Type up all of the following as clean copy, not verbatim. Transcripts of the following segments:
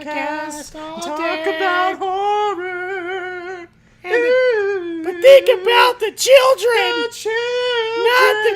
podcast. Talk about horror. But think about the children, not the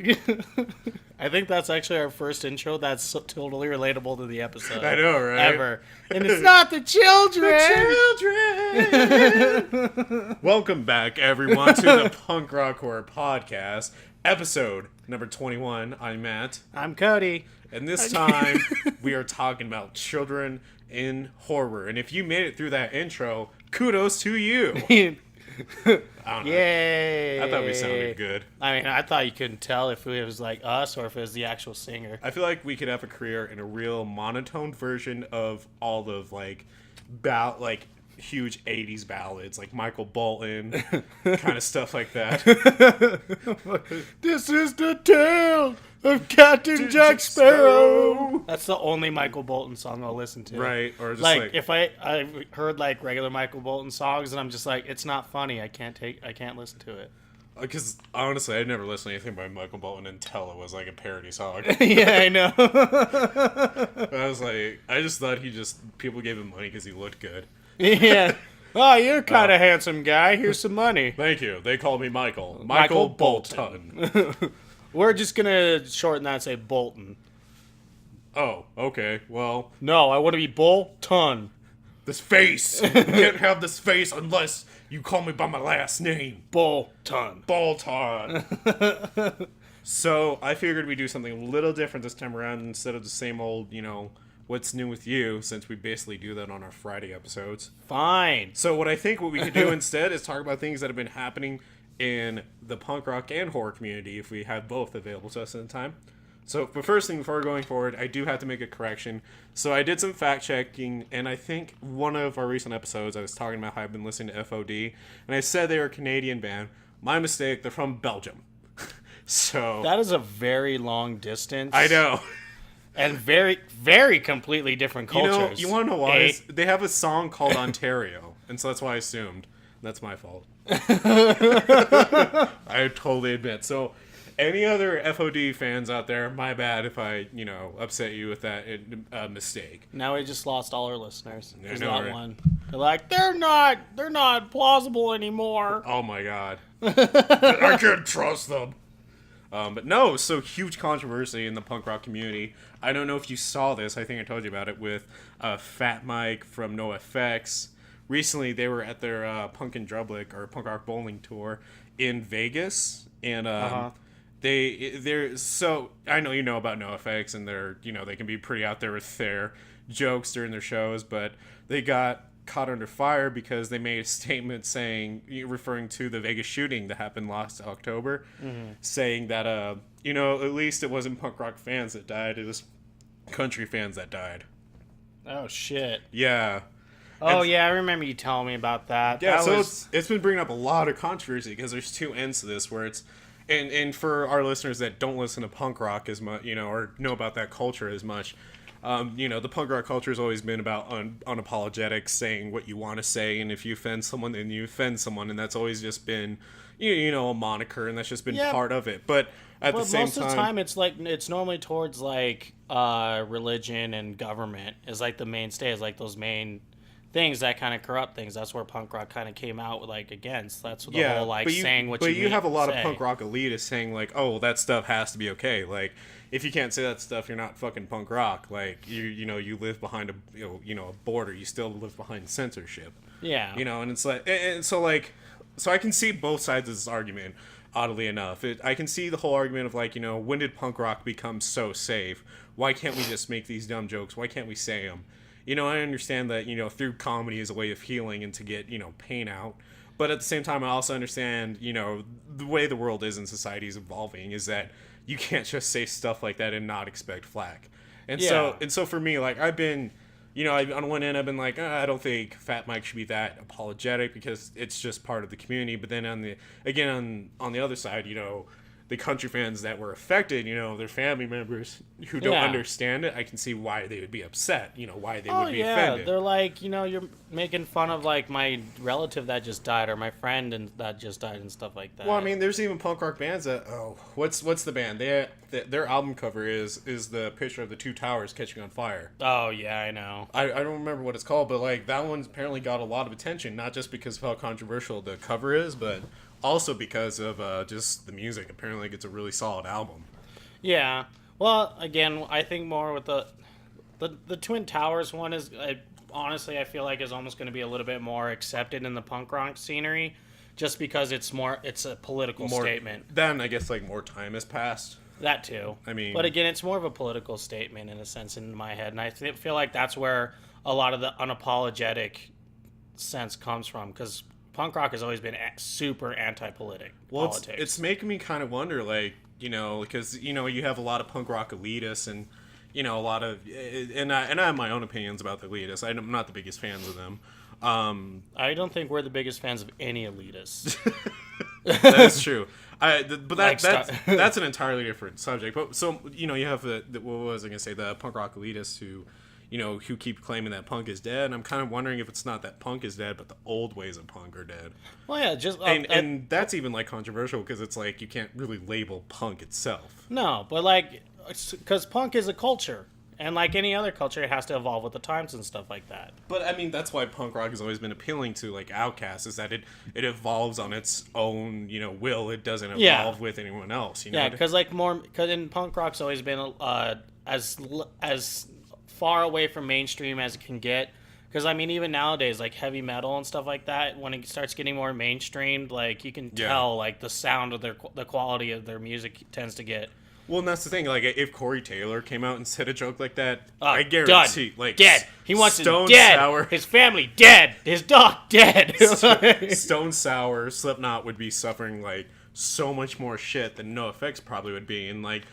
children. I think that's actually our first intro that's totally relatable to the episode. I know, right? Ever. And it's not the children. The children. Welcome back, everyone, to the Punk Rock Horror Podcast, episode number 21. I'm Matt. I'm Cody. And this time, we are talking about children in horror. And if you made it through that intro, kudos to you. I don't know. Yay. I thought we sounded good. I mean, I thought you couldn't tell if it was like us or if it was the actual singer. I feel like we could have a career in a real monotone version of all of huge 80s ballads, like Michael Bolton, kind of stuff like that. This is the tale of Captain Jack Sparrow. That's the only Michael Bolton song I'll listen to. Right, or just like if I heard like regular Michael Bolton songs and I'm just like, it's not funny. I can't listen to it. Because honestly, I'd never listened to anything by Michael Bolton until it was like a parody song. Yeah, I know. I was like, I just thought people gave him money because he looked good. Yeah. Oh, you're kind of handsome guy. Here's some money. Thank you. They call me Michael. Michael Bolton. We're just going to shorten that and say Bolton. Oh, okay. Well. No, I want to be Bolton. This face. You can't have this face unless you call me by my last name. Bolton. Bolton. So, I figured we'd do something a little different this time around instead of the same old, what's new with you, since we basically do that on our Friday episodes. Fine. So what we could do instead is talk about things that have been happening in the punk rock and horror community if we have both available to us at the time. So, but first thing before going forward, I do have to make a correction. So I did some fact checking, and I think one of our recent episodes I was talking about how I've been listening to FOD, and I said they were a Canadian band. My mistake, they're from Belgium. So that is a very long distance. I know. And very, very completely different cultures. You want to know why? They have a song called Ontario, and so that's why I assumed. That's my fault. I totally admit. So, any other FOD fans out there, my bad if I, upset you with that mistake. Now we just lost all our listeners. I There's know, not right? one. They're like, they're not plausible anymore. Oh my god. I can't trust them. But no, so huge controversy in the punk rock community. I don't know if you saw this. I think I told you about it with Fat Mike from NoFX. Recently, they were at their Punk and Drublic or Punk Rock Bowling tour in Vegas, and they're so I know you know about NoFX, and they're they can be pretty out there with their jokes during their shows, but they got caught under fire because they made a statement referring to the Vegas shooting that happened last October, saying that at least it wasn't punk rock fans that died, it was country fans that died. Oh shit. Yeah. Oh yeah, I remember you telling me about that. Yeah, it's been bringing up a lot of controversy because there's two ends to this where it's and for our listeners that don't listen to punk rock as much, or know about that culture as much. The punk rock culture has always been about unapologetic, saying what you want to say, and if you offend someone, then you offend someone, and that's always just been, a moniker, and that's just been part of it. But at the same time, most of the time, it's normally towards religion and government is like the mainstay, is like those main things that kind of corrupt things. That's where punk rock kind of came out against. That's the whole saying what you. But you have a lot of punk rock elitists saying oh, that stuff has to be okay. Like, if you can't say that stuff, you're not fucking punk rock. Like, you live behind a a border. You still live behind censorship. Yeah. And it's so I can see both sides of this argument. Oddly enough, I can see the whole argument of when did punk rock become so safe? Why can't we just make these dumb jokes? Why can't we say them? I understand that through comedy is a way of healing and to get pain out. But at the same time, I also understand the way the world is and society is evolving is that you can't just say stuff like that and not expect flack. And so for me, I've been, on one end I've been I don't think Fat Mike should be that apologetic because it's just part of the community. But then on the other side, the country fans that were affected, their family members who don't understand it, I can see why they would be upset, why they would be offended. They're like, you're making fun of, like, my relative that just died or my friend that just died and stuff like that. Well, I mean, there's even punk rock bands that, what's the band? Their album cover is the picture of the two towers catching on fire. Oh, yeah, I know. I don't remember what it's called, but, like, that one apparently got a lot of attention, not just because of how controversial the cover is, but also because of just the music. Apparently it's a really solid album. Yeah. Well, again, I think more with the Twin Towers one is, honestly, I feel like is almost going to be a little bit more accepted in the punk rock scenery, just because it's a political statement. Then I guess, like, more time has passed. That too. I mean, but again, it's more of a political statement in a sense in my head, and I feel like that's where a lot of the unapologetic sense comes from, because punk rock has always been super anti-political. Politics. It's making me kind of wonder, like, because you have a lot of punk rock elitists, and a lot of, and I have my own opinions about the elitists. I'm not the biggest fans of them. I don't think we're the biggest fans of any elitists. That's true. But that's an entirely different subject. But so you have what was I gonna say? The punk rock elitists who keep claiming that punk is dead. And I'm kind of wondering if it's not that punk is dead, but the old ways of punk are dead. Well, yeah, just and that's even, like, controversial, because it's like you can't really label punk itself. No, but, like, because punk is a culture, and like any other culture, it has to evolve with the times and stuff like that. But I mean, that's why punk rock has always been appealing to, like, Outkast, is that it evolves on its own will. It doesn't evolve with anyone else. Yeah, because in punk rock's always been as far away from mainstream as it can get, because I mean, even nowadays, like heavy metal and stuff like that, when it starts getting more mainstream, like you can tell, like, the sound of the quality of their music tends to get. Well, and that's the thing, like, if Corey Taylor came out and said a joke like that, I guarantee, done. like, dead. He wants Stone his dead. Sour, his family dead, his dog dead. Stone Sour, Slipknot would be suffering, like, so much more shit than NoFX probably would be, and like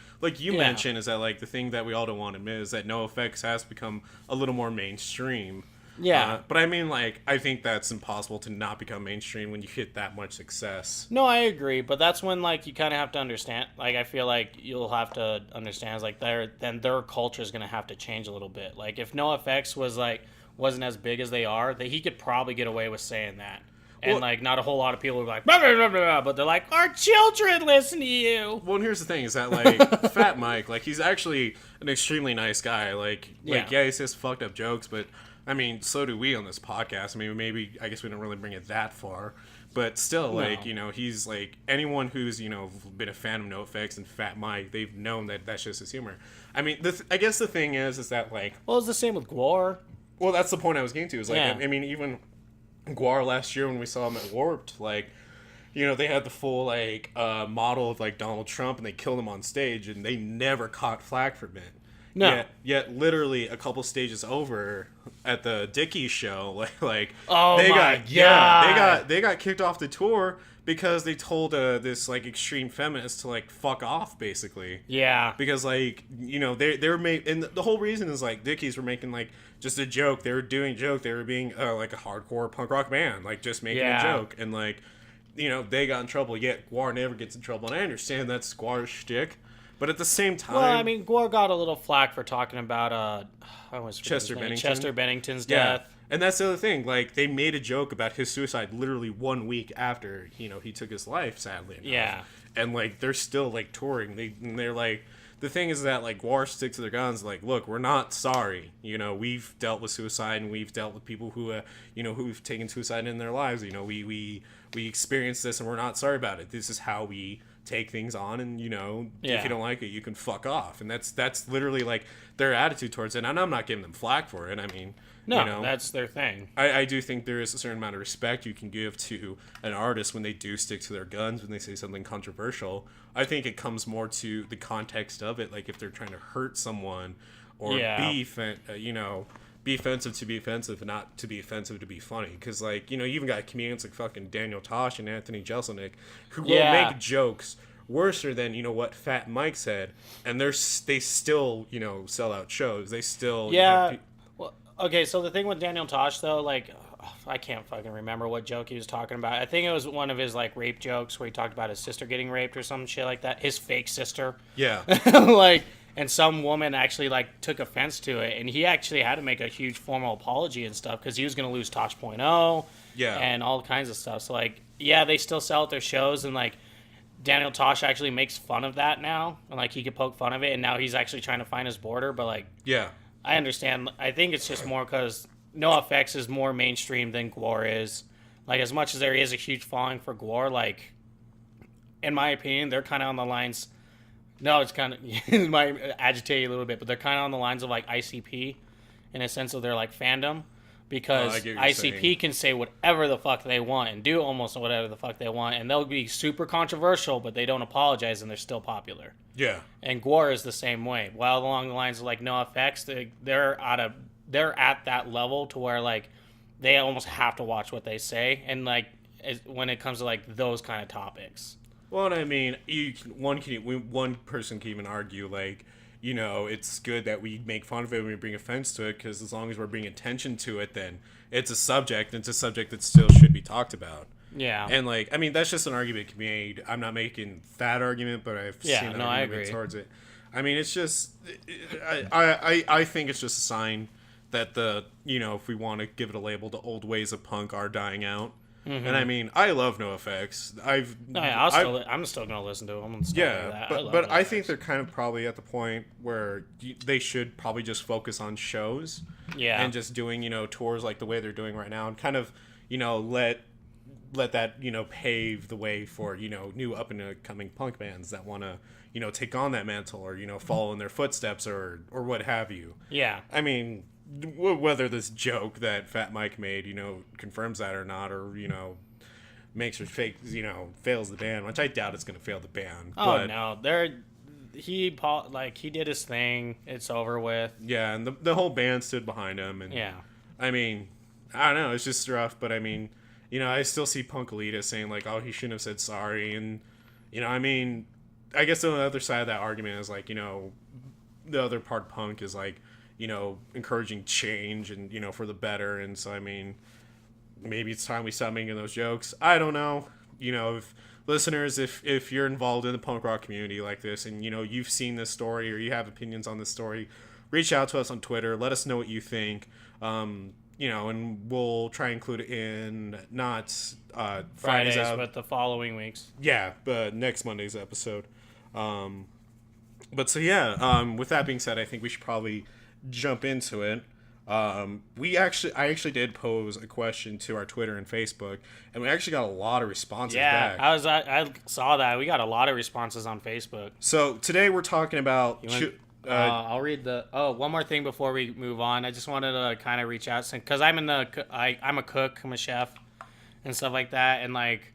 you mentioned, is that, like, the thing that we all don't want to admit is that NoFX has become a little more mainstream. Yeah. But I mean, like, I think that's impossible to not become mainstream when you hit that much success. No, I agree, but that's when, like, you kind of have to understand, like, I feel like you'll have to understand, like, their culture is going to have to change a little bit. Like, if NoFX wasn't as big as they are, he could probably get away with saying that. And, like, not a whole lot of people are like, blah, blah, blah, blah, but they're like, our children listen to you. Well, and here's the thing, is that, like, Fat Mike, like, he's actually an extremely nice guy. Like, he says fucked up jokes, but, I mean, so do we on this podcast. I mean, I guess we don't really bring it that far. But still, like, he's, like, anyone who's, been a fan of NoFX and Fat Mike, they've known that that's just his humor. I mean, I guess the thing is that, like... Well, it's the same with Gwar. Well, that's the point I was getting to, is, like, I mean, even... Gwar last year when we saw him at Warped, like, they had the full, like, model of, like, Donald Trump, and they killed him on stage, and they never caught flack from it. No. Yet literally a couple stages over at the Dickies show, like oh they my got God. they got kicked off the tour because they told this, like, extreme feminist to, like, fuck off, basically. Yeah. Because, like, they were and the whole reason is, like, Dickies were making, like, just a joke. They were doing a joke. They were being like a hardcore punk rock band, like, just making a joke, and, like, they got in trouble. Yet Gwar never gets in trouble, and I understand that's Gwar's shtick, but at the same time, well, I mean, Gwar got a little flack for talking about Chester Bennington's death. And that's the other thing. Like, they made a joke about his suicide literally 1 week after he took his life, sadly enough. Yeah. And, like, they're still, like, touring. They're like, the thing is that, like, Gwar sticks to their guns. Like, look, we're not sorry. We've dealt with suicide, and we've dealt with people who, who've taken suicide in their lives. We experienced this, and we're not sorry about it. This is how we take things on, and if you don't like it, you can fuck off. And that's literally, like, their attitude towards it. And I'm not giving them flack for it. I mean, no, that's their thing. I do think there is a certain amount of respect you can give to an artist when they do stick to their guns, when they say something controversial. I think it comes more to the context of it, like if they're trying to hurt someone or be offensive to be offensive, and not to be offensive to be funny. Because, like, you even got comedians like fucking Daniel Tosh and Anthony Jeselnik who will make jokes worse than what Fat Mike said, and they still sell out shows. They still well, okay, so the thing with Daniel Tosh, though, like, I can't fucking remember what joke he was talking about. I think it was one of his like rape jokes where he talked about his sister getting raped or some shit like that. His fake sister. Yeah. Like, and some woman actually like took offense to it, and he actually had to make a huge formal apology and stuff because he was gonna lose Tosh.0. Yeah. And all kinds of stuff. So like, yeah, they still sell at their shows, and like Daniel Tosh actually makes fun of that now, and like he could poke fun of it, and now he's actually trying to find his border. But like, yeah, I understand. I think it's just more because NoFX is more mainstream than Gwar is. Like, as much as there is a huge following for Gwar, like, in my opinion, they're kind of on the lines. No, it's kind of it might agitate you a little bit, but they're kind of on the lines of like ICP, in a sense of their like fandom, because ICP can say whatever the fuck they want and do almost whatever the fuck they want, and they'll be super controversial, but they don't apologize and they're still popular. Yeah. And Gwar is the same way. While along the lines of like NoFX, they're at that level to where like they almost have to watch what they say, and like when it comes to like those kind of topics. Well, and I mean, one person can even argue like, you know, it's good that we make fun of it when we bring offense to it, because as long as we're bringing attention to it, then it's a subject, and it's a subject that still should be talked about. Yeah. And like, I mean, that's just an argument can be made. I'm not making that argument, but I've seen an argument towards it. I mean, it's just, I think it's just a sign that if we want to give it a label, the old ways of punk are dying out. Mm-hmm. And I mean, I love NoFX. I'm still gonna listen to them. But I think they're kind of probably at the point where they should probably just focus on shows. Yeah. And just doing tours like the way they're doing right now, and kind of let that pave the way for new up and coming punk bands that want to take on that mantle, or follow in their footsteps, or what have you. Yeah. I mean, whether this joke that Fat Mike made, confirms that or not, or, makes or fails the band, which I doubt it's going to fail the band. Oh, no. He did his thing. It's over with. Yeah, and the whole band stood behind him. And yeah. I mean, I don't know. It's just rough, but I mean, I still see Punk Elita saying, like, oh, he shouldn't have said sorry. And, I mean, I guess on the other side of that argument is, like, the other part of punk is, like, encouraging change and, for the better. And so, I mean, maybe it's time we stop making those jokes. I don't know. If listeners, if you're involved in the punk rock community like this, and, you've seen this story or you have opinions on this story, reach out to us on Twitter. Let us know what you think. And we'll try and include it in not Fridays, but the following weeks. Yeah, but next Monday's episode. But so, yeah, with that being said, I think we should probably jump into it. I actually did pose a question to our Twitter and Facebook, and we actually got a lot of responses back. I saw that. We got a lot of responses on Facebook. So today we're talking about... I'll read one more thing before we move on. I just wanted to kind of reach out, because I'm a cook, I'm a chef, and stuff like that, and like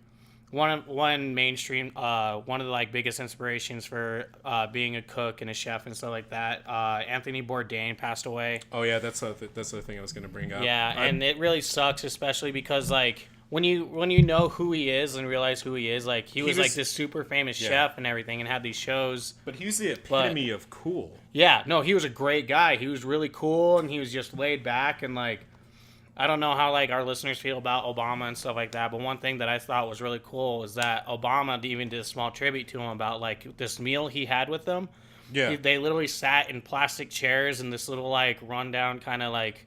one mainstream, one of the like biggest inspirations for being a cook and a chef and stuff like that. Anthony Bourdain passed away. Oh yeah, that's the thing I was gonna bring up. Yeah, and it really sucks, especially because like when you know who he is and realize who he is, like he was like this super famous chef and everything, and had these shows. But he was the epitome of cool. Yeah, no, he was a great guy. He was really cool, and he was just laid back, and like, I don't know how like our listeners feel about Obama and stuff like that, but one thing that I thought was really cool is that Obama even did a small tribute to him about like this meal he had with them. Yeah, they literally sat in plastic chairs in this little like rundown kind of like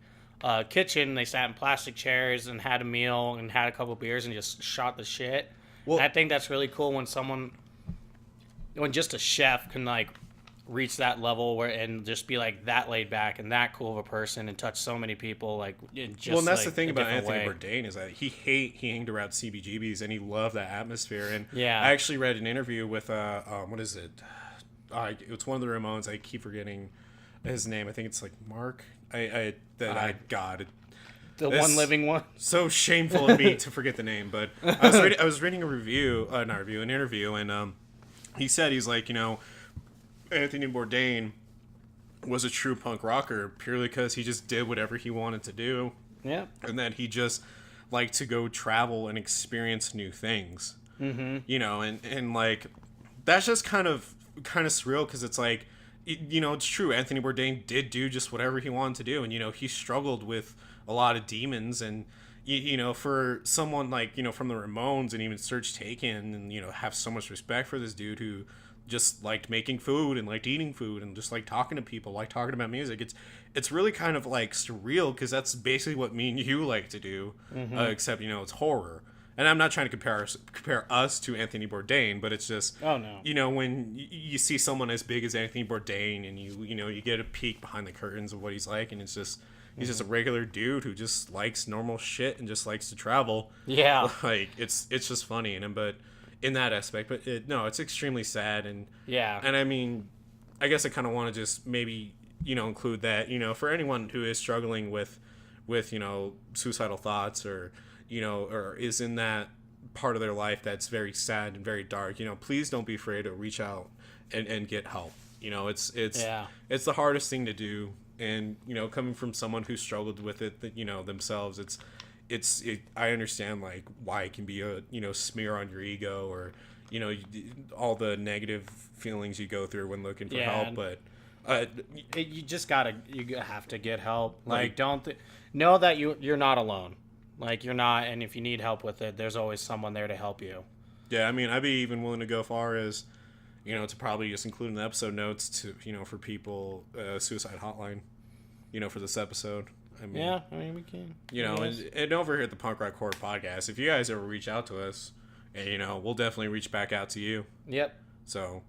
kitchen. They sat in plastic chairs and had a meal and had a couple beers and just shot the shit. Well, I think that's really cool when just a chef can like reach that level and just be like that laid back and that cool of a person and touch so many people like just well, and that's like, the thing about Anthony Bourdain is that he hanged around CBGBs and he loved that atmosphere. And yeah, I actually read an interview with what is it? It's one of the Ramones. I keep forgetting his name. I think it's like Mark. God. The one living one. So shameful of me to forget the name, but I was reading an interview, and he said he's like, Anthony Bourdain was a true punk rocker purely because he just did whatever he wanted to do. Yeah. And that he just liked to go travel and experience new things. Mm-hmm. And like, that's just kind of surreal, because it's like, it's true. Anthony Bourdain did do just whatever he wanted to do. And, he struggled with a lot of demons, and, you know, for someone like, you know, from the Ramones and even Serj Tankian, and, you know, have so much respect for this dude who just liked making food and liked eating food and just like talking to people, like talking about music. It's really kind of like surreal, because that's basically what me and you like to do, except, you know, it's horror. And I'm not trying to compare us to Anthony Bourdain, but it's just, oh no, you know, when you see someone as big as Anthony Bourdain, and you know, you get a peek behind the curtains of what he's like, and it's just, he's just a regular dude who just likes normal shit and just likes to travel. Yeah, like it's just funny, but in that aspect, but it's extremely sad, and yeah, and I mean, I guess I kind of want to just maybe, you know, include that, you know, for anyone who is struggling with you know, suicidal thoughts, or, you know, or is in that part of their life that's very sad and very dark, you know, please don't be afraid to reach out and get help. You know, it's the hardest thing to do, and, you know, coming from someone who struggled with it, you know, themselves, I understand like why it can be a, you know, smear on your ego, or, you know, all the negative feelings you go through when looking for help, but you have to get help. Like know that you're not alone. Like, you're not, and if you need help with it, there's always someone there to help you. Yeah, I mean, I'd be even willing to go far as, you know, to probably just include in the episode notes to, you know, for people, suicide hotline, you know, for this episode. I mean, yeah, I mean, we can. You know, and over here at the Punk Rock Horror Podcast, if you guys ever reach out to us, and, you know, we'll definitely reach back out to you. Yep. So,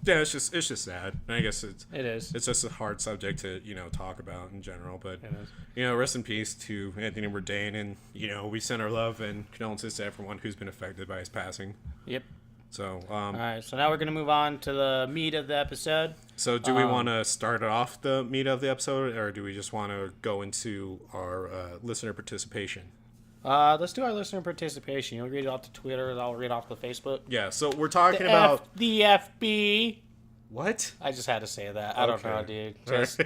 yeah, it's just sad. I guess it is. It's just a hard subject to, you know, talk about in general. But, you know, rest in peace to Anthony Bourdain, and, you know, we send our love and condolences to everyone who's been affected by his passing. Yep. So, all right, so now we're going to move on to the meat of the episode. So do we want to start off the meat of the episode, or do we just want to go into our listener participation? Let's do our listener participation. You'll read it off the Twitter, and I'll read off the Facebook. Yeah, so we're talking about... the FB. What? I just had to say that. I don't know, dude. Just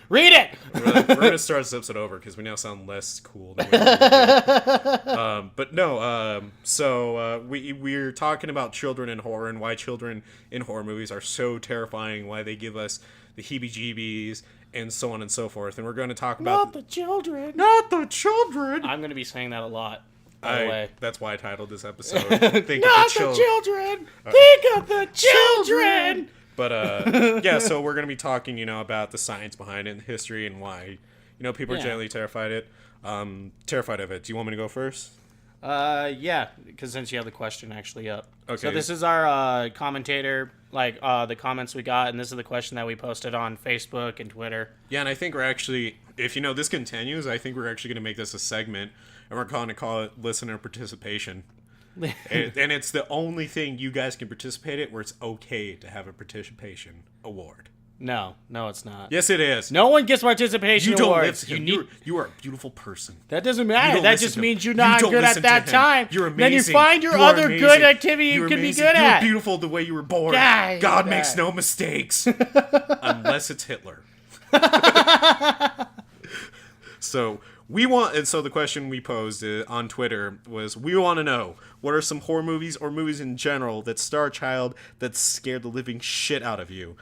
read it! We're going to start this episode over, because we now sound less cool than we do. But no, so we're talking about children in horror, and why children in horror movies are so terrifying, why they give us the heebie-jeebies, and so on and so forth. And we're going to talk about... Not the children! Not the children! I'm going to be saying that a lot, by the way. That's why I titled this episode. Not the children! Think of the children! But, yeah, so we're going to be talking, you know, about the science behind it and history, and why, you know, people are generally terrified of it. Do you want me to go first? Yeah, because since you have the question actually up. Okay. So this is our commentator, like the comments we got, and this is the question that we posted on Facebook and Twitter. Yeah, and I think we're actually, if, you know, this continues, I think we're actually going to make this a segment, and we're going to call it Listener Participation. and it's the only thing you guys can participate in where it's okay to have a participation award. No, it's not. Yes, it is. No one gets participation awards. You are a beautiful person. That doesn't matter. That just means you're not good at that time. You're amazing. Then you find your other good activity you can be good at. You're beautiful the way you were born. God makes no mistakes. Unless it's Hitler. So the question we posed on Twitter was, we want to know, what are some horror movies or movies in general that star a child that scared the living shit out of you?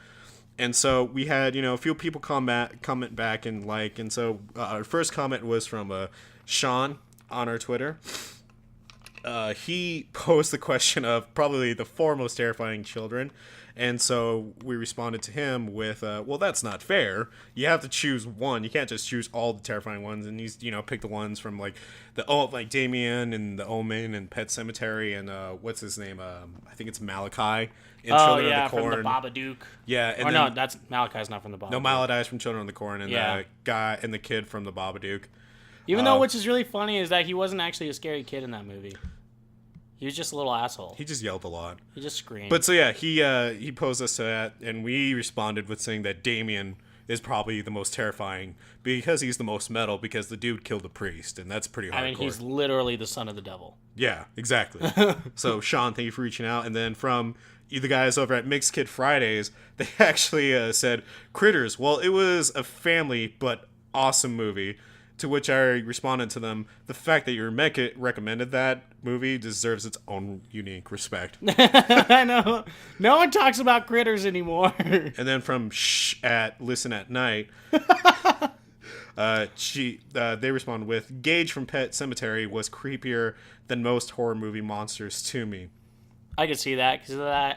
And so we had, you know, a few people comment back and like, and so our first comment was from Sean on our Twitter. He posed the question of probably the 4 most terrifying children. And so we responded to him with, well, that's not fair. You have to choose one. You can't just choose all the terrifying ones. And he's, you know, pick the ones from like Damien and The Omen and Pet Sematary and what's his name? I think it's Malachi in Children of the Corn. From the Babadook. Yeah, and no, that's Malachi's not from the Babadook. No, Malachi's from Children of the Corn, and the guy and the kid from the Babadook. Even though, which is really funny, is that he wasn't actually a scary kid in that movie. He was just a little asshole. He just yelled a lot. He just screamed. But so yeah, he posed us to that, and we responded with saying that Damien is probably the most terrifying because he's the most metal, because the dude killed a priest, and that's pretty hardcore. I mean, he's literally the son of the devil. Yeah, exactly. So Sean, thank you for reaching out. And then from the guys over at Mixed Kid Fridays, they actually said, Critters, well, it was a family but awesome movie. To which I responded to them, the fact that your Mecca recommended that movie deserves its own unique respect. I know. No one talks about Critters anymore. And then from at Listen at Night, They respond with, Gage from Pet Sematary was creepier than most horror movie monsters to me. I could see that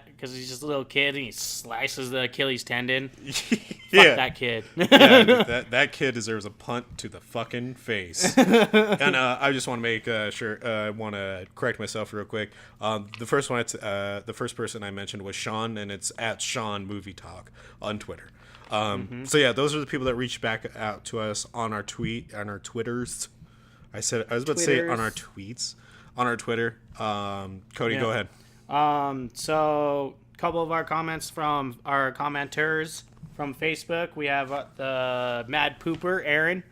because he's just a little kid and he slices the Achilles tendon. Fuck that kid. That kid deserves a punt to the fucking face. And I just want to make sure. I want to correct myself real quick. The first person I mentioned was Sean, and it's at Sean Movie Talk on Twitter. So yeah, those are the people that reached back out to us on our Twitters. I was about to say on our tweets, on our Twitter. Cody, go ahead. So a couple of our comments from our commenters from Facebook. We have the Mad Pooper, Aaron.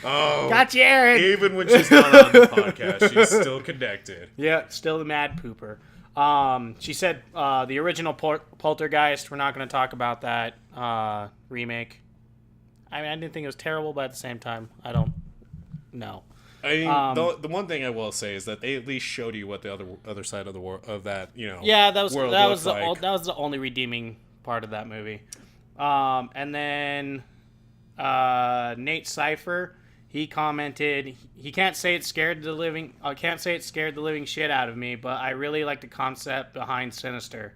Got you, Aaron. Even when she's not on the podcast, she's still connected. Yeah, still the Mad Pooper. She said the original Poltergeist. We're not going to talk about that remake. I mean, I didn't think it was terrible, but at the same time, I don't know. I mean, the one thing I will say is that they at least showed you what the other side of the world of that, Yeah, that was like. that was the only redeeming part of that movie. And then Nate Cypher, he commented, he can't say it scared the living shit out of me, but I really like the concept behind Sinister.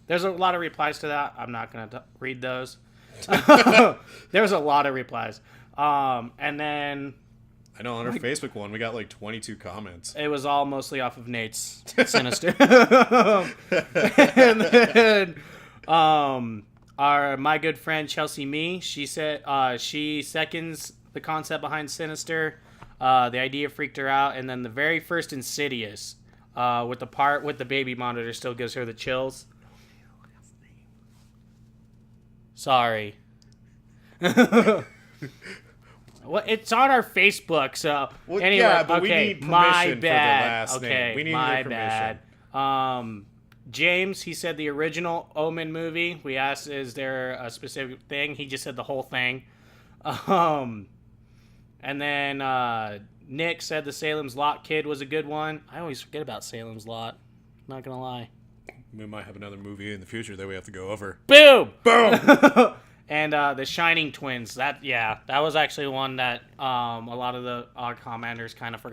There's a lot of replies to that. I'm not gonna read those. There's a lot of replies. And then. I know, on our Facebook one, we got like 22 comments. It was all mostly off of Nate's Sinister. And then, my good friend Chelsea Me, she said she seconds the concept behind Sinister. The idea freaked her out, and then the very first Insidious, with the part with the baby monitor, still gives her the chills. Sorry. Well, it's on our Facebook, so anyway. Yeah, but okay, we need permission my bad. for the last okay, name. We need my your permission. bad. James, he said the original Omen movie. We asked, is there a specific thing? He just said the whole thing. And then Nick said the Salem's Lot kid was a good one. I always forget about Salem's Lot. Not gonna lie. We might have another movie in the future that we have to go over. Boom! Boom! And the Shining Twins, that was actually one that a lot of the commenters kind of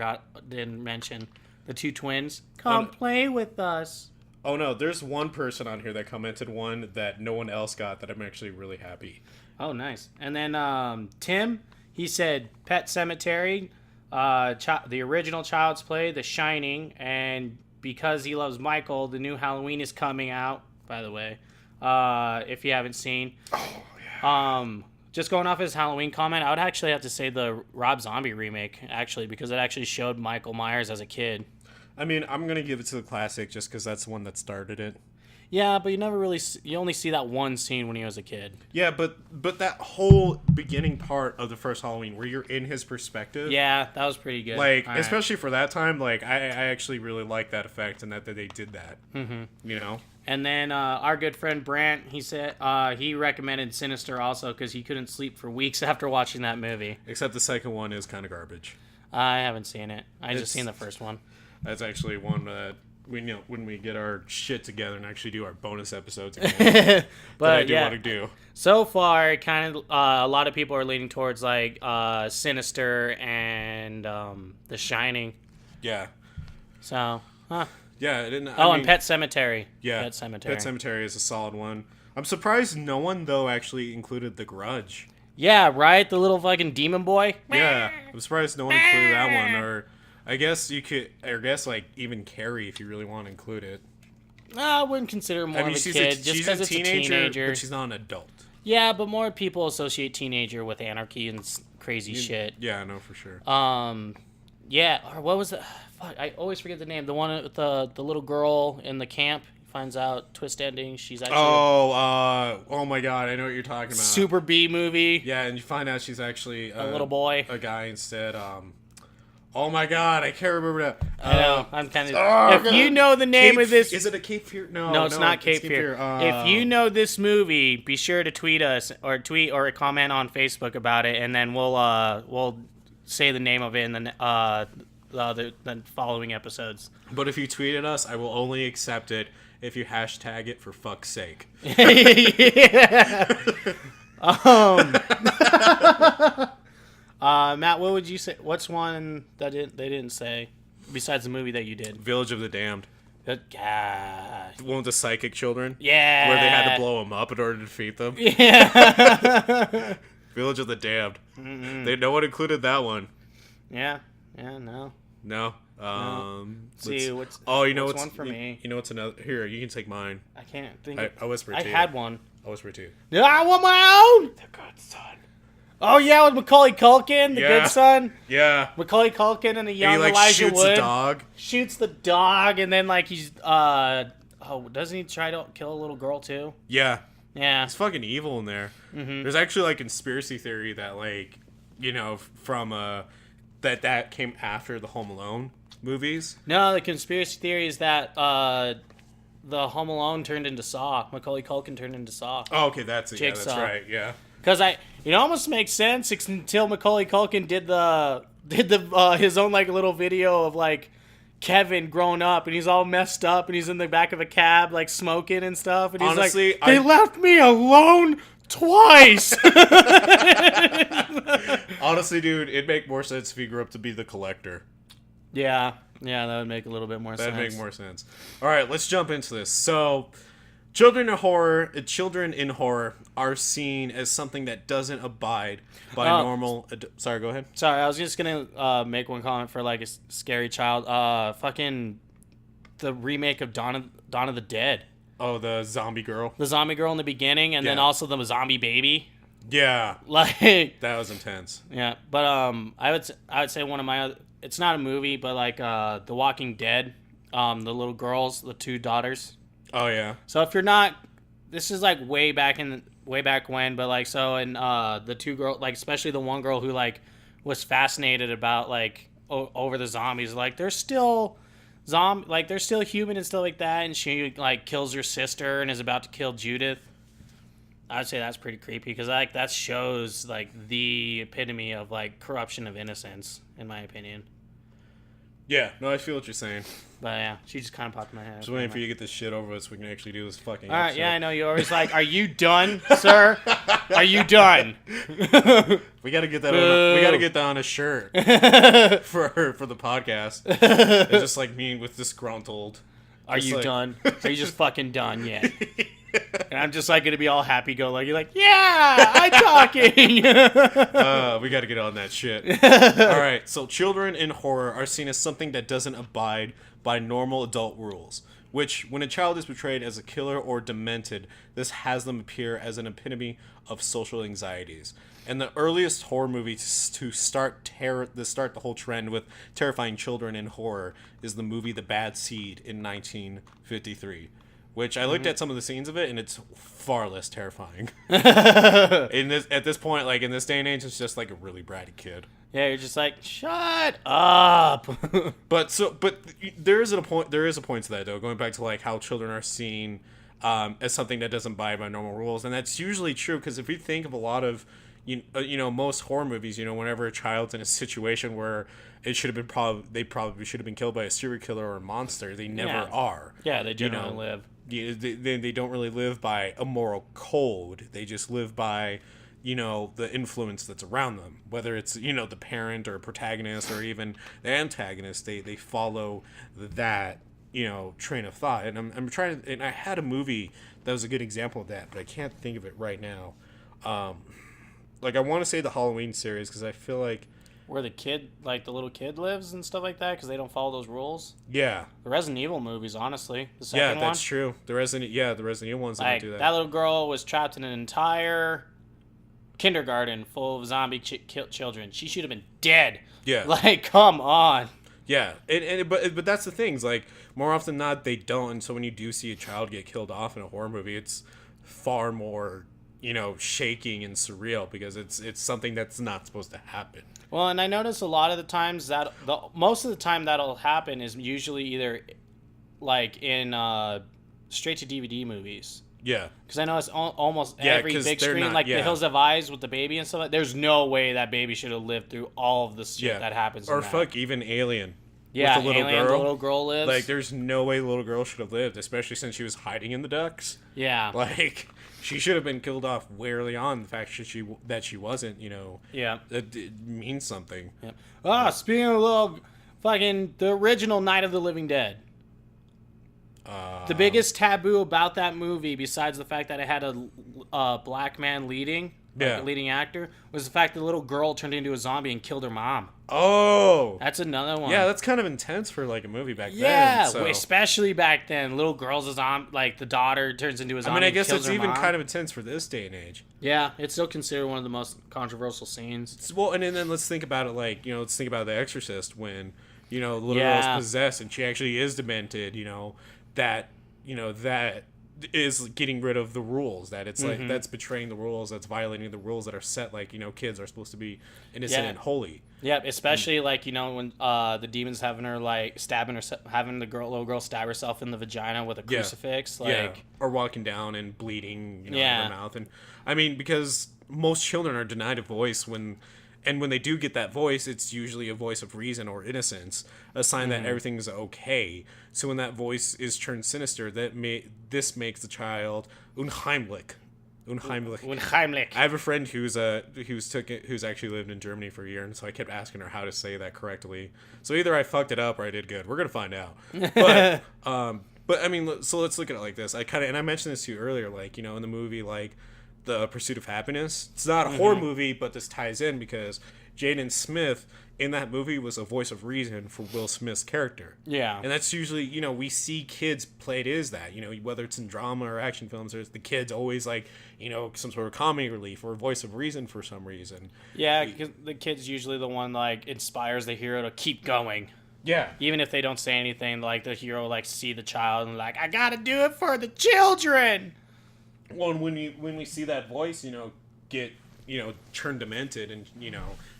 didn't mention. The two twins. Come play with us. Oh no, there's one person on here that commented one that no one else got that I'm actually really happy. Oh, nice. And then Tim, he said Pet Sematary, the original Child's Play, The Shining, and because he loves Michael, the new Halloween is coming out, by the way, if you haven't seen. Oh, yeah. Just going off his Halloween comment, I would actually have to say the Rob Zombie remake, actually, because it actually showed Michael Myers as a kid. I mean, I'm going to give it to the classic just because that's the one that started it. Yeah, but you only see that one scene when he was a kid. Yeah, but that whole beginning part of the first Halloween where you're in his perspective. Yeah, that was pretty good. Like, all especially right. For that time, like, I actually really like that effect and that they did that. Mm-hmm. You know? And then our good friend Brant, he said he recommended Sinister also because he couldn't sleep for weeks after watching that movie. Except the second one is kind of garbage. I haven't seen it. I just seen the first one. That's actually one that when we get our shit together and actually do our bonus episodes again. But I do want to do. So far, kind of a lot of people are leaning towards like Sinister and The Shining. Yeah. So, huh. Yeah, and Pet Sematary. Yeah, Pet Sematary. Pet Sematary is a solid one. I'm surprised no one though actually included The Grudge. Yeah, right. The little fucking demon boy. Yeah, I'm surprised no one included that one. Or I guess you could, like even Carrie if you really want to include it. I wouldn't consider her more of a kid just because it's a teenager. But she's not an adult. Yeah, but more people associate teenager with anarchy and crazy shit. Yeah, I know for sure. Yeah, or what was the... Fuck, I always forget the name. The one with the little girl in the camp finds out twist ending. She's actually... Oh my god, I know what you're talking about. Super B movie. Yeah, and you find out she's actually... a little boy. A guy instead. Oh my god, I can't remember that. I know. I'm kind of... if you know the name of this... Is it a Cape Fear? No, it's not Cape Fear. If you know this movie, be sure to tweet us or comment on Facebook about it, and then we'll say the name of it in the following episodes. But if you tweeted us, I will only accept it if you hashtag it for fuck's sake. Yeah. Matt, what would you say? What's one that they didn't say besides the movie that you did? Village of the Damned. God. The one with the psychic children? Yeah. Where they had to blow them up in order to defeat them? Yeah. Village of the Damned. No one included that one. Yeah. Yeah, no. No? See, what's one for me? You know what's another? Here, you can take mine. I can't think. I whispered to you. I had one. I whispered to you. Yeah, I want my own! The Good Son. Oh, yeah, with Macaulay Culkin, the Good Son. Yeah. Macaulay Culkin and a young and he, Elijah shoots Wood. The dog. Shoots the dog, and then, like, he's, doesn't he try to kill a little girl, too? Yeah. Yeah. It's fucking evil in there. Mm-hmm. There's actually, like, conspiracy theory that, like, from, that came after the Home Alone movies. No, the conspiracy theory is that, the Home Alone turned into Saw. Macaulay Culkin turned into Saw. Oh, okay, that's it. Jigsaw. Yeah, that's right, yeah. Because it almost makes sense until Macaulay Culkin did his own like little video of like Kevin growing up and he's all messed up and he's in the back of a cab like smoking and stuff and he's honestly, like, they left me alone twice. Honestly, dude, it'd make more sense if he grew up to be the collector. Yeah, that would make a little bit more sense. That'd make more sense. All right, let's jump into this. So, children in horror are seen as something that doesn't abide by normal. Sorry, go ahead. Sorry, I was just gonna make one comment for like a scary child. Fucking the remake of Dawn of the Dead. Oh, the zombie girl. The zombie girl in the beginning, and then also the zombie baby. Yeah, like that was intense. Yeah, but I would say one of my other. It's not a movie, but like The Walking Dead, the little girls, the two daughters. Oh yeah. So if you're not, this is like way back when, but like so and the two girls, like especially the one girl who like was fascinated about like over the zombies, like they're still they're still human and stuff like that, and she like kills her sister and is about to kill Judith. I'd say that's pretty creepy because like that shows like the epitome of like corruption of innocence, in my opinion. Yeah, no, I feel what you're saying. But yeah, she just kind of popped in my head. Just waiting for you to get this shit over with so we can actually do this fucking. All right, episode. yeah, I know you're always like, "Are you done, sir? Are you done?" We gotta get that. We gotta get that on a shirt for the podcast. It's just like me with disgruntled. Are you done? Are you just fucking done yet? And I'm just like gonna be all happy-go-lucky, like, yeah, I'm talking. We got to get on that shit. All right, so children in horror are seen as something that doesn't abide by normal adult rules. Which, when a child is portrayed as a killer or demented, this has them appear as an epitome of social anxieties. And the earliest horror movie to start the whole trend with terrifying children in horror is the movie The Bad Seed in 1953. Which I looked at some of the scenes of it, and it's far less terrifying. At this point, like in this day and age, it's just like a really bratty kid. Yeah, you're just like, shut up. But there is a point to that though. Going back to like how children are seen as something that doesn't abide by normal rules, and that's usually true because if you think of a lot of most horror movies, whenever a child's in a situation where it should have been they probably should have been killed by a serial killer or a monster, they never are. Yeah, they generally live. They don't really live by a moral code. They just live by, the influence that's around them. Whether it's, the parent or protagonist or even the antagonist, they follow that, train of thought. And I'm trying to, and I had a movie that was a good example of that, but I can't think of it right now. Like I want to say the Halloween series because I feel like where the little kid lives and stuff like that because they don't follow those rules. Yeah. The Resident Evil movies, honestly. The second one. Yeah, that's true. The Resident Evil ones don't do that. That little girl was trapped in an entire kindergarten full of zombie children. She should have been dead. Yeah. Like, come on. Yeah, but that's the thing. Is like more often than not they don't. And so when you do see a child get killed off in a horror movie, it's far more shaking and surreal because it's something that's not supposed to happen. Well, and I notice a lot of the times that most of the time that'll happen is usually either like in straight to DVD movies. Yeah. Because I know it's almost every big screen, like The Hills Have Eyes with the baby and stuff. There's no way that baby should have lived through all of the shit that happens. Or even Alien. Yeah, with the little Alien, girl. the little girl lives. Like, there's no way the little girl should have lived, especially since she was hiding in the ducks. Yeah. Like, she should have been killed off way early on. The fact that she wasn't, it means something. Yep. Speaking of the original Night of the Living Dead. The biggest taboo about that movie, besides the fact that it had a black man leading, a leading actor, was the fact that the little girl turned into a zombie and killed her mom. Oh, that's another one. Yeah, that's kind of intense for like a movie back then. Yeah, especially back then. Little girl's a zombie, like the daughter turns into a zombie. I mean, I guess it's even kind of intense for this day and age. Yeah, it's still considered one of the most controversial scenes. Well, and then let's think about it let's think about The Exorcist when the little girl's possessed and she actually is demented. That is getting rid of the rules, that it's like that's betraying the rules, that's violating the rules that are set, like kids are supposed to be innocent and holy. Yep, especially when the demons having her having the little girl stab herself in the vagina with a crucifix, or walking down and bleeding in her mouth. And I mean, because most children are denied a voice when they do get that voice, it's usually a voice of reason or innocence, a sign that everything's okay. So when that voice is turned sinister, this makes the child unheimlich. I have a friend who's actually lived in Germany for a year, and so I kept asking her how to say that correctly. So either I fucked it up or I did good. We're gonna find out. But I mean, so let's look at it like this. And I mentioned this to you earlier, in the movie, The Pursuit of Happiness. It's not a horror movie, but this ties in because Jaden Smith in that movie was a voice of reason for Will Smith's character. Yeah. And that's usually, we see kids played as that, whether it's in drama or action films, there's the kids always some sort of comedy relief or a voice of reason for some reason. Yeah, because the kid's usually the one inspires the hero to keep going. Yeah. Even if they don't say anything, the hero see the child and I gotta do it for the children. Well, and when we see that voice, get turned demented and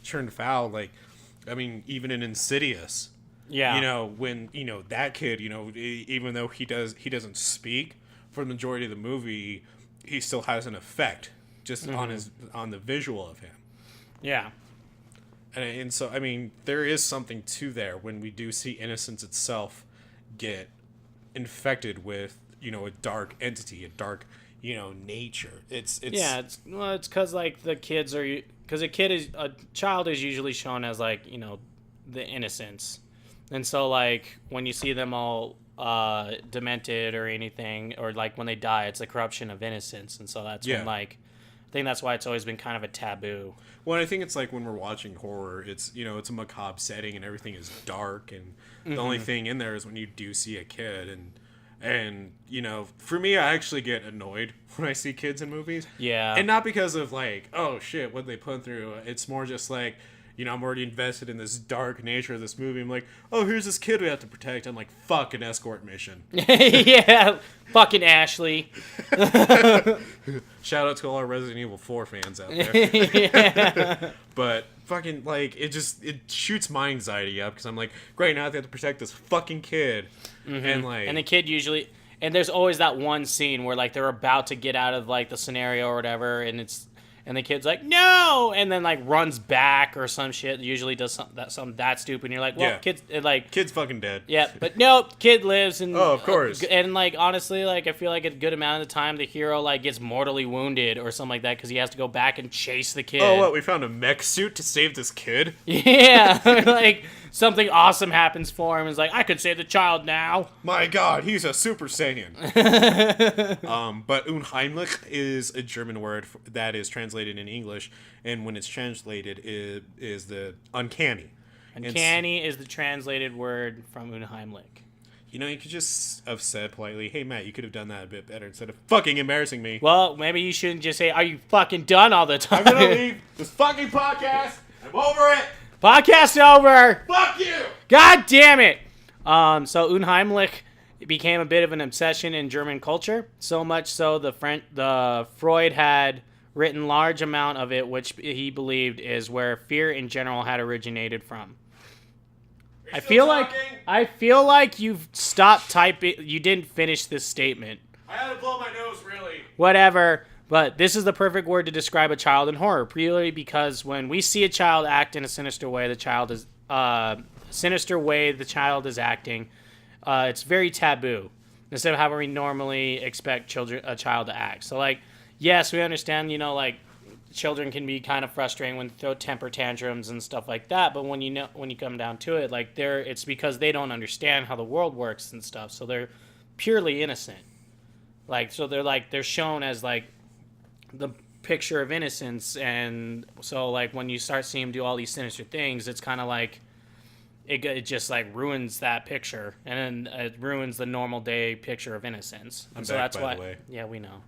turned foul, even in Insidious, when that kid, even though he doesn't speak for the majority of the movie, he still has an effect just on the visual of him. Yeah. And so I mean, there is something to there when we do see innocence itself get infected with a dark entity, a dark nature. It's because a child is usually shown as the innocence, and so when you see them all demented or anything, or when they die, it's a corruption of innocence, and so that's when I think that's why it's always been kind of a taboo. Well, I think it's when we're watching horror, it's it's a macabre setting and everything is dark, and the only thing in there is when you do see a kid. And for me, I actually get annoyed when I see kids in movies. Yeah. And not because of oh shit, what they put through. It's more just I'm already invested in this dark nature of this movie. I'm oh, here's this kid we have to protect. I'm fuck, an escort mission. Yeah, fucking Ashley. Shout out to all our Resident Evil 4 fans out there. Yeah. But fucking it shoots my anxiety up because I'm great, now they have to protect this fucking kid. And the kid usually, and there's always that one scene where they're about to get out of the scenario or whatever, and the kid's no, and then runs back or some shit. Usually does something that stupid. And you're well, kid's kid's fucking dead. Yeah, but nope, kid lives. And oh, of course. And honestly, I feel a good amount of the time the hero gets mortally wounded or something like that because he has to go back and chase the kid. Oh, what? We found a mech suit to save this kid? Yeah, something awesome happens for him. It's I could save the child now. My God, he's a Super Saiyan. But unheimlich is a German word that is translated in English, and when it's translated, it is the uncanny. Uncanny is the translated word from unheimlich. You could just have said politely, "Hey Matt, you could have done that a bit better," instead of fucking embarrassing me. Well, maybe you shouldn't just say, "Are you fucking done all the time?" I'm gonna leave this fucking podcast. I'm over it. Podcast over. Fuck you. God damn it. So unheimlich became a bit of an obsession in German culture, so much so the Freud had written large amount of it, which he believed is where fear in general had originated from. I feel like you've stopped typing. You didn't finish this statement. I had to blow my nose, really. Whatever. But this is the perfect word to describe a child in horror, purely because when we see a child act in a sinister way, the child is acting. It's very taboo instead of how we normally expect a child to act. So yes, we understand, like, children can be kind of frustrating when they throw temper tantrums and stuff like that, but when you come down to it, like, it's because they don't understand how the world works and stuff, so they're purely innocent. Like, so they're shown as, like, the picture of innocence, and so, like, when you start seeing them do all these sinister things, it's kind of like it just, like, ruins that picture, and then it ruins the normal day picture of innocence. I'm so back, that's by why. the way. Yeah, we know.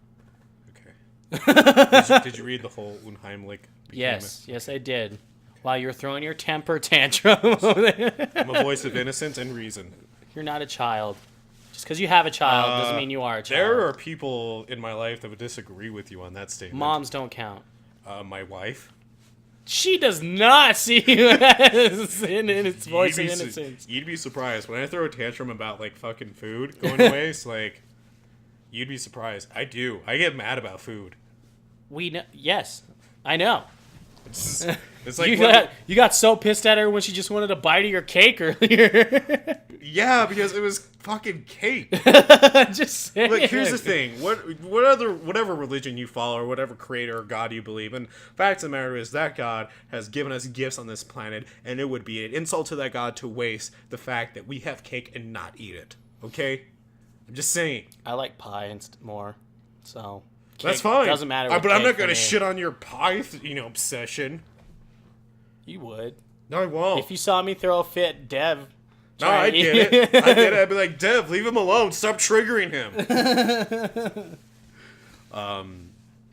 Did you read the whole Unheimlich? Yes, I did. While you were throwing your temper tantrum. I'm a voice of innocence and reason. You're not a child. Just because you have a child doesn't mean you are a child. There are people in my life that would disagree with you on that statement. Moms don't count. My wife. She does not see you as in its voice of innocence. You'd be surprised. When I throw a tantrum about, like, fucking food going to waste, like, you'd be surprised. I do. I get mad about food. We know. Yes, I know. It's like you got so pissed at her when she just wanted a bite of your cake earlier. Yeah, because it was fucking cake. Just saying. Like, here's the thing: whatever religion you follow, or whatever creator or God you believe in, fact of the matter is that God has given us gifts on this planet, and it would be an insult to that God to waste the fact that we have cake and not eat it. Okay, I'm just saying. I like pie more, so. That's fine. Doesn't matter. But I'm not going to shit on your pie, obsession. You would. No, I won't. If you saw me throw a fit, Dev. No, I get it. I'd be like, Dev, leave him alone. Stop triggering him.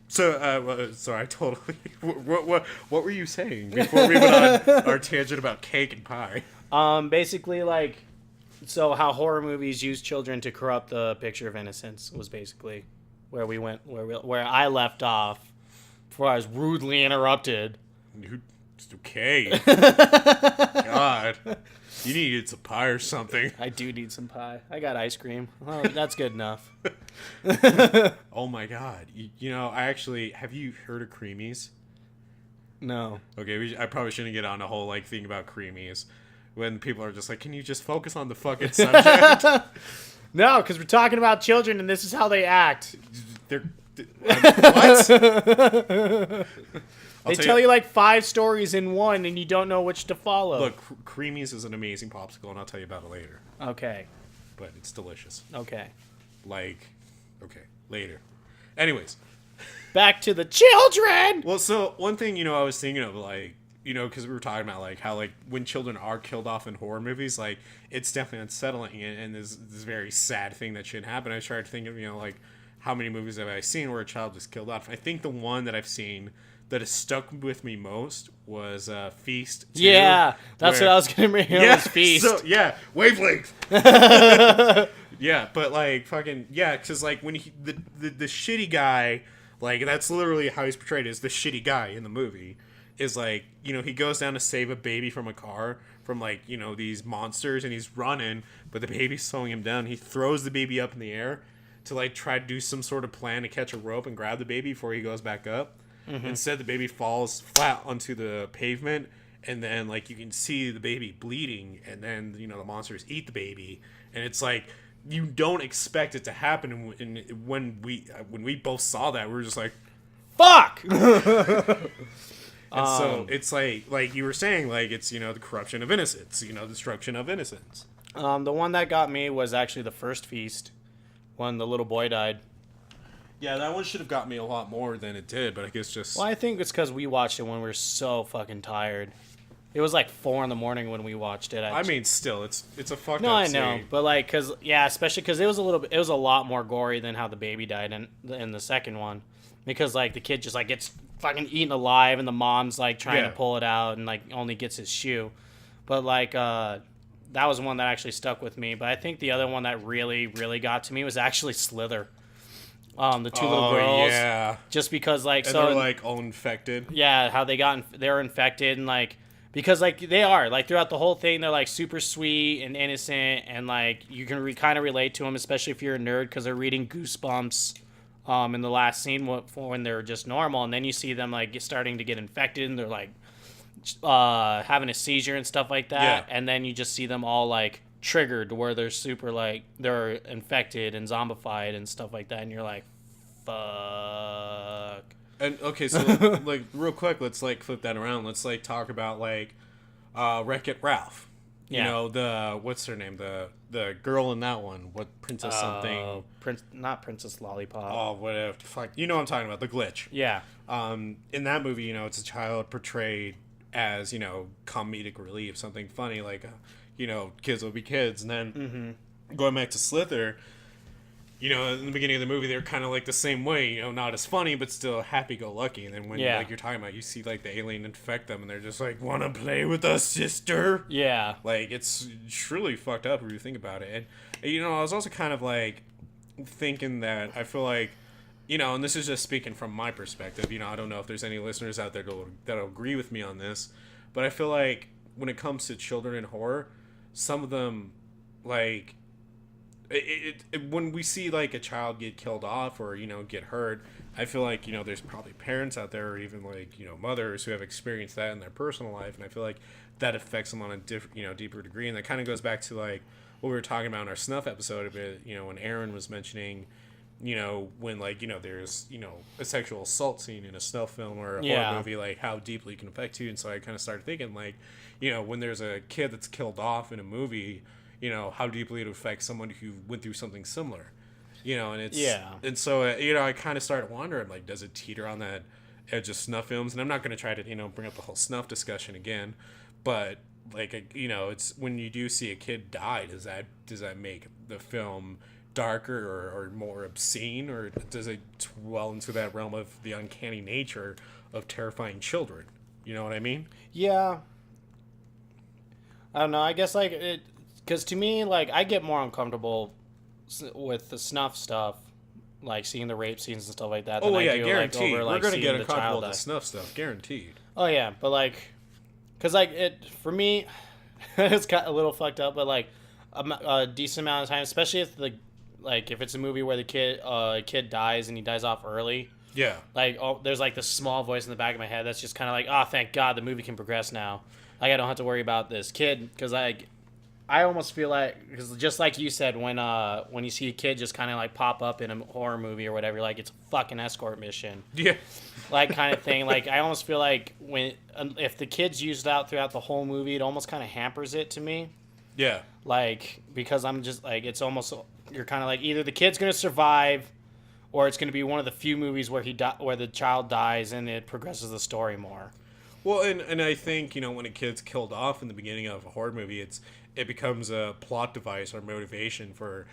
Sorry, I totally. What were you saying before we went on our tangent about cake and pie? Basically, like, so how horror movies use children to corrupt the picture of innocence was basically where we went, where I left off before I was rudely interrupted. It's okay. God, you needed some pie or something. I do need some pie. I got ice cream. Oh, that's good enough. Oh my God! Have you heard of Creamies? No. Okay, I probably shouldn't get on a whole thing about Creamies when people are just like, "Can you just focus on the fucking subject?" No, because we're talking about children, and this is how they act. What? They tell you like 5 stories in one, and you don't know which to follow. Look, Creamies is an amazing popsicle, and I'll tell you about it later. Okay. But it's delicious. Okay. Okay, later. Anyways. Back to the children! Well, so, one thing, I was thinking of, because we were talking about, how, when children are killed off in horror movies, it's definitely unsettling, and this very sad thing that shouldn't happen. I started thinking, how many movies have I seen where a child is killed off? I think the one that I've seen that has stuck with me most was Feast 2. Yeah, that's what I was going to bring up, was Feast. So, yeah, wavelength. Yeah, but, because, when the shitty guy, that's literally how he's portrayed, as the shitty guy in the movie. Is he goes down to save a baby from a car from these monsters, and he's running, but the baby's slowing him down. He throws the baby up in the air to try to do some sort of plan to catch a rope and grab the baby before he goes back up. Mm-hmm. Instead, the baby falls flat onto the pavement, and then you can see the baby bleeding, and then the monsters eat the baby, and it's you don't expect it to happen. And when we both saw that, we were just like, fuck. And so it's like you were saying, it's the corruption of innocence, destruction of innocence. The one that got me was actually the first Feast, when the little boy died. Yeah, that one should have got me a lot more than it did, but I guess just. Well, I think it's because we watched it when we were so fucking tired. It was 4 a.m. when we watched it. I mean, still, it's a fucked no, up I know, scene. but especially because it was a lot more gory than how the baby died in the second one, because the kid just gets fucking eaten alive, and the mom's trying to pull it out, and only gets his shoe. But that was one that actually stuck with me. But I think the other one that really, really got to me was actually Slither. The 2 little girls. Yeah. Just because and they're all infected. Yeah, how they were infected, and because they are throughout the whole thing, they're super sweet and innocent, and you can kind of relate to them, especially if you're a nerd, because they're reading Goosebumps. In the last scene when they're just normal, and then you see them starting to get infected, and they're having a seizure and stuff like that, and then you just see them all triggered where they're super they're infected and zombified and stuff like that, and you're like, fuck. And okay, so like real quick, let's like flip that around. Let's like talk about like Wreck-It Ralph. You know, the what's her name? The girl in that one. What Princess something? Not Princess Lollipop. Oh, whatever. Fuck. You know what I'm talking about, the glitch. Yeah. In that movie, you know, it's a child portrayed as, you know, comedic relief, something funny, like, you know, kids will be kids. And then going back to Slither, you know, in the beginning of the movie, they're kind of like the same way, you know, not as funny, but still happy-go-lucky. And then when, like, you're talking about, you see, like, the alien infect them, and they're just like, wanna play with us, sister? Yeah. Like, it's truly fucked up if you think about it. And, you know, I was also kind of, like, thinking that I feel like, you know, and this is just speaking from my perspective, you know, I don't know if there's any listeners out there that'll agree with me on this, but I feel like when it comes to children in horror, some of them, like, when we see like a child get killed off or, you know, get hurt, I feel like, you know, there's probably parents out there or even like, you know, mothers who have experienced that in their personal life, and I feel like that affects them on a deeper degree. And that kind of goes back to like what we were talking about in our snuff episode a bit, you know, when Aaron was mentioning, you know, when like, you know, there's, you know, a sexual assault scene in a snuff film or a horror movie, like how deeply it can affect you. And so I kind of started thinking like, you know, when there's a kid that's killed off in a movie, you know, how deeply it affects someone who went through something similar, you know, and it's, and so, you know, I kind of started wondering, like, does it teeter on that edge of snuff films? And I'm not going to try to, you know, bring up the whole snuff discussion again, but like, you know, it's when you do see a kid die, does that make the film darker or more obscene, or does it dwell into that realm of the uncanny nature of terrifying children? You know what I mean? Yeah. I don't know. I guess like it, because to me, like, I get more uncomfortable with the snuff stuff, like seeing the rape scenes and stuff like that. Oh, yeah, I do, guaranteed. Like, over, like, we're gonna get uncomfortable with the snuff stuff, guaranteed. Oh yeah, but like, cause like it for me, it's got a little fucked up, but like a decent amount of time, especially if if it's a movie where the kid dies and he dies off early. Yeah. Like, there's like this small voice in the back of my head that's just kind of like, oh, thank God the movie can progress now. Like, I don't have to worry about this kid, because I almost feel like, because just like you said, when you see a kid just kind of like pop up in a horror movie or whatever, like it's a fucking escort mission. Yeah. Like, kind of thing. Like, I almost feel like if the kid's used out throughout the whole movie, it almost kind of hampers it to me. Yeah. Like, because I'm just like, it's almost, you're kind of like, either the kid's gonna survive, or it's gonna be one of the few movies where where the child dies and it progresses the story more. Well, and I think, you know, when a kid's killed off in the beginning of a horror movie, it becomes a plot device or motivation for,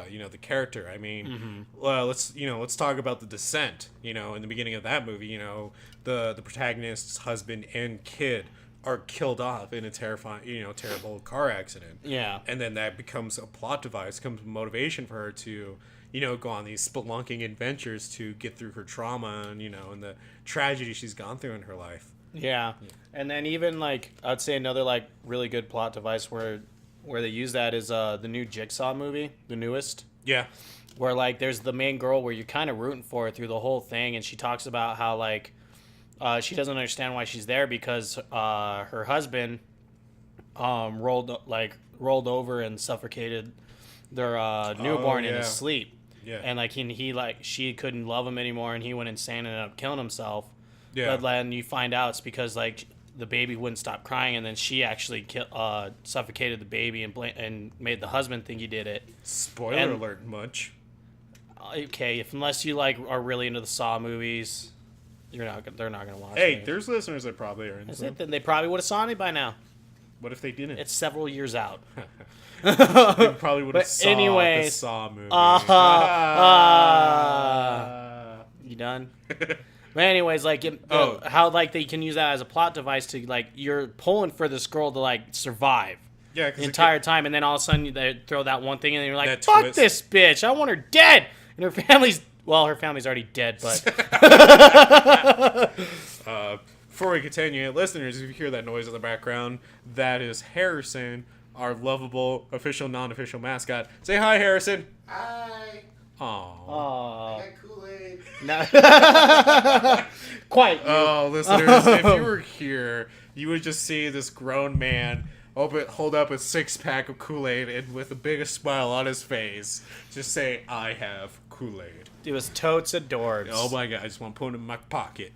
you know, the character. I mean, let's talk about The Descent. You know, in the beginning of that movie, you know, the protagonist's husband and kid are killed off in a terrible car accident. Yeah. And then that becomes a plot device, becomes motivation for her to, you know, go on these spelunking adventures to get through her trauma and, you know, and the tragedy she's gone through in her life. Yeah. And then even, like, I'd say another, like, really good plot device where they use that is the new Jigsaw movie, the newest. Yeah. Where, like, there's the main girl where you're kind of rooting for her through the whole thing, and she talks about how, like, she doesn't understand why she's there because her husband rolled over and suffocated their newborn in his sleep. Yeah. And, like, she couldn't love him anymore, and he went insane and ended up killing himself. Yeah. But then you find out it's because, like, the baby wouldn't stop crying, and then she actually suffocated the baby and made the husband think he did it. Spoiler alert, much. Okay, unless you, like, are really into the Saw movies, they're not gonna watch. Hey, there's listeners that probably are into it. Then they probably would have saw it by now. What if they didn't? It's several years out. They probably would have saw the Saw movie. You done? But anyways, like, how, like, they can use that as a plot device to, like, you're pulling for this girl to, like, survive the entire time, and then all of a sudden they throw that one thing, and you're like, fuck this bitch, I want her dead! And her family's already dead, but... Before we continue, listeners, if you hear that noise in the background, that is Harrison, our lovable official, non-official mascot. Say hi, Harrison! Hi! Aww. I got Kool-Aid. No. Quite. Oh, listeners, if you were here, you would just see this grown man hold up a 6-pack of Kool-Aid and with the biggest smile on his face, just say, I have Kool-Aid. It was totes adorbs. Oh my god, I just want to put it in my pocket.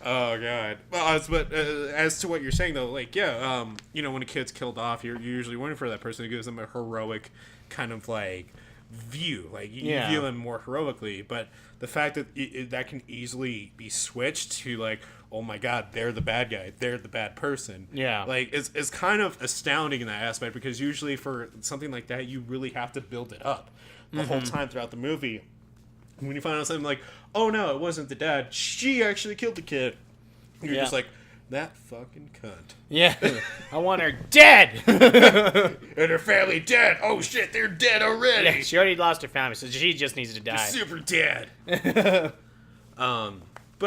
Oh god. Well, but as to what you're saying though, like when a kid's killed off, you're usually waiting for that person who gives them a heroic kind of like view, like you view them more heroically. But the fact that that can easily be switched to like, oh my god, they're the bad guy, they're the bad person. Yeah. Like it's kind of astounding in that aspect, because usually for something like that, you really have to build it up the whole time throughout the movie. When you find out something like, oh no, it wasn't the dad, she actually killed the kid, you're just like, that fucking cunt. Yeah. I want her dead. And her family dead. Oh shit, they're dead already. Yeah, she already lost her family, so she just needs to die. Super dead. But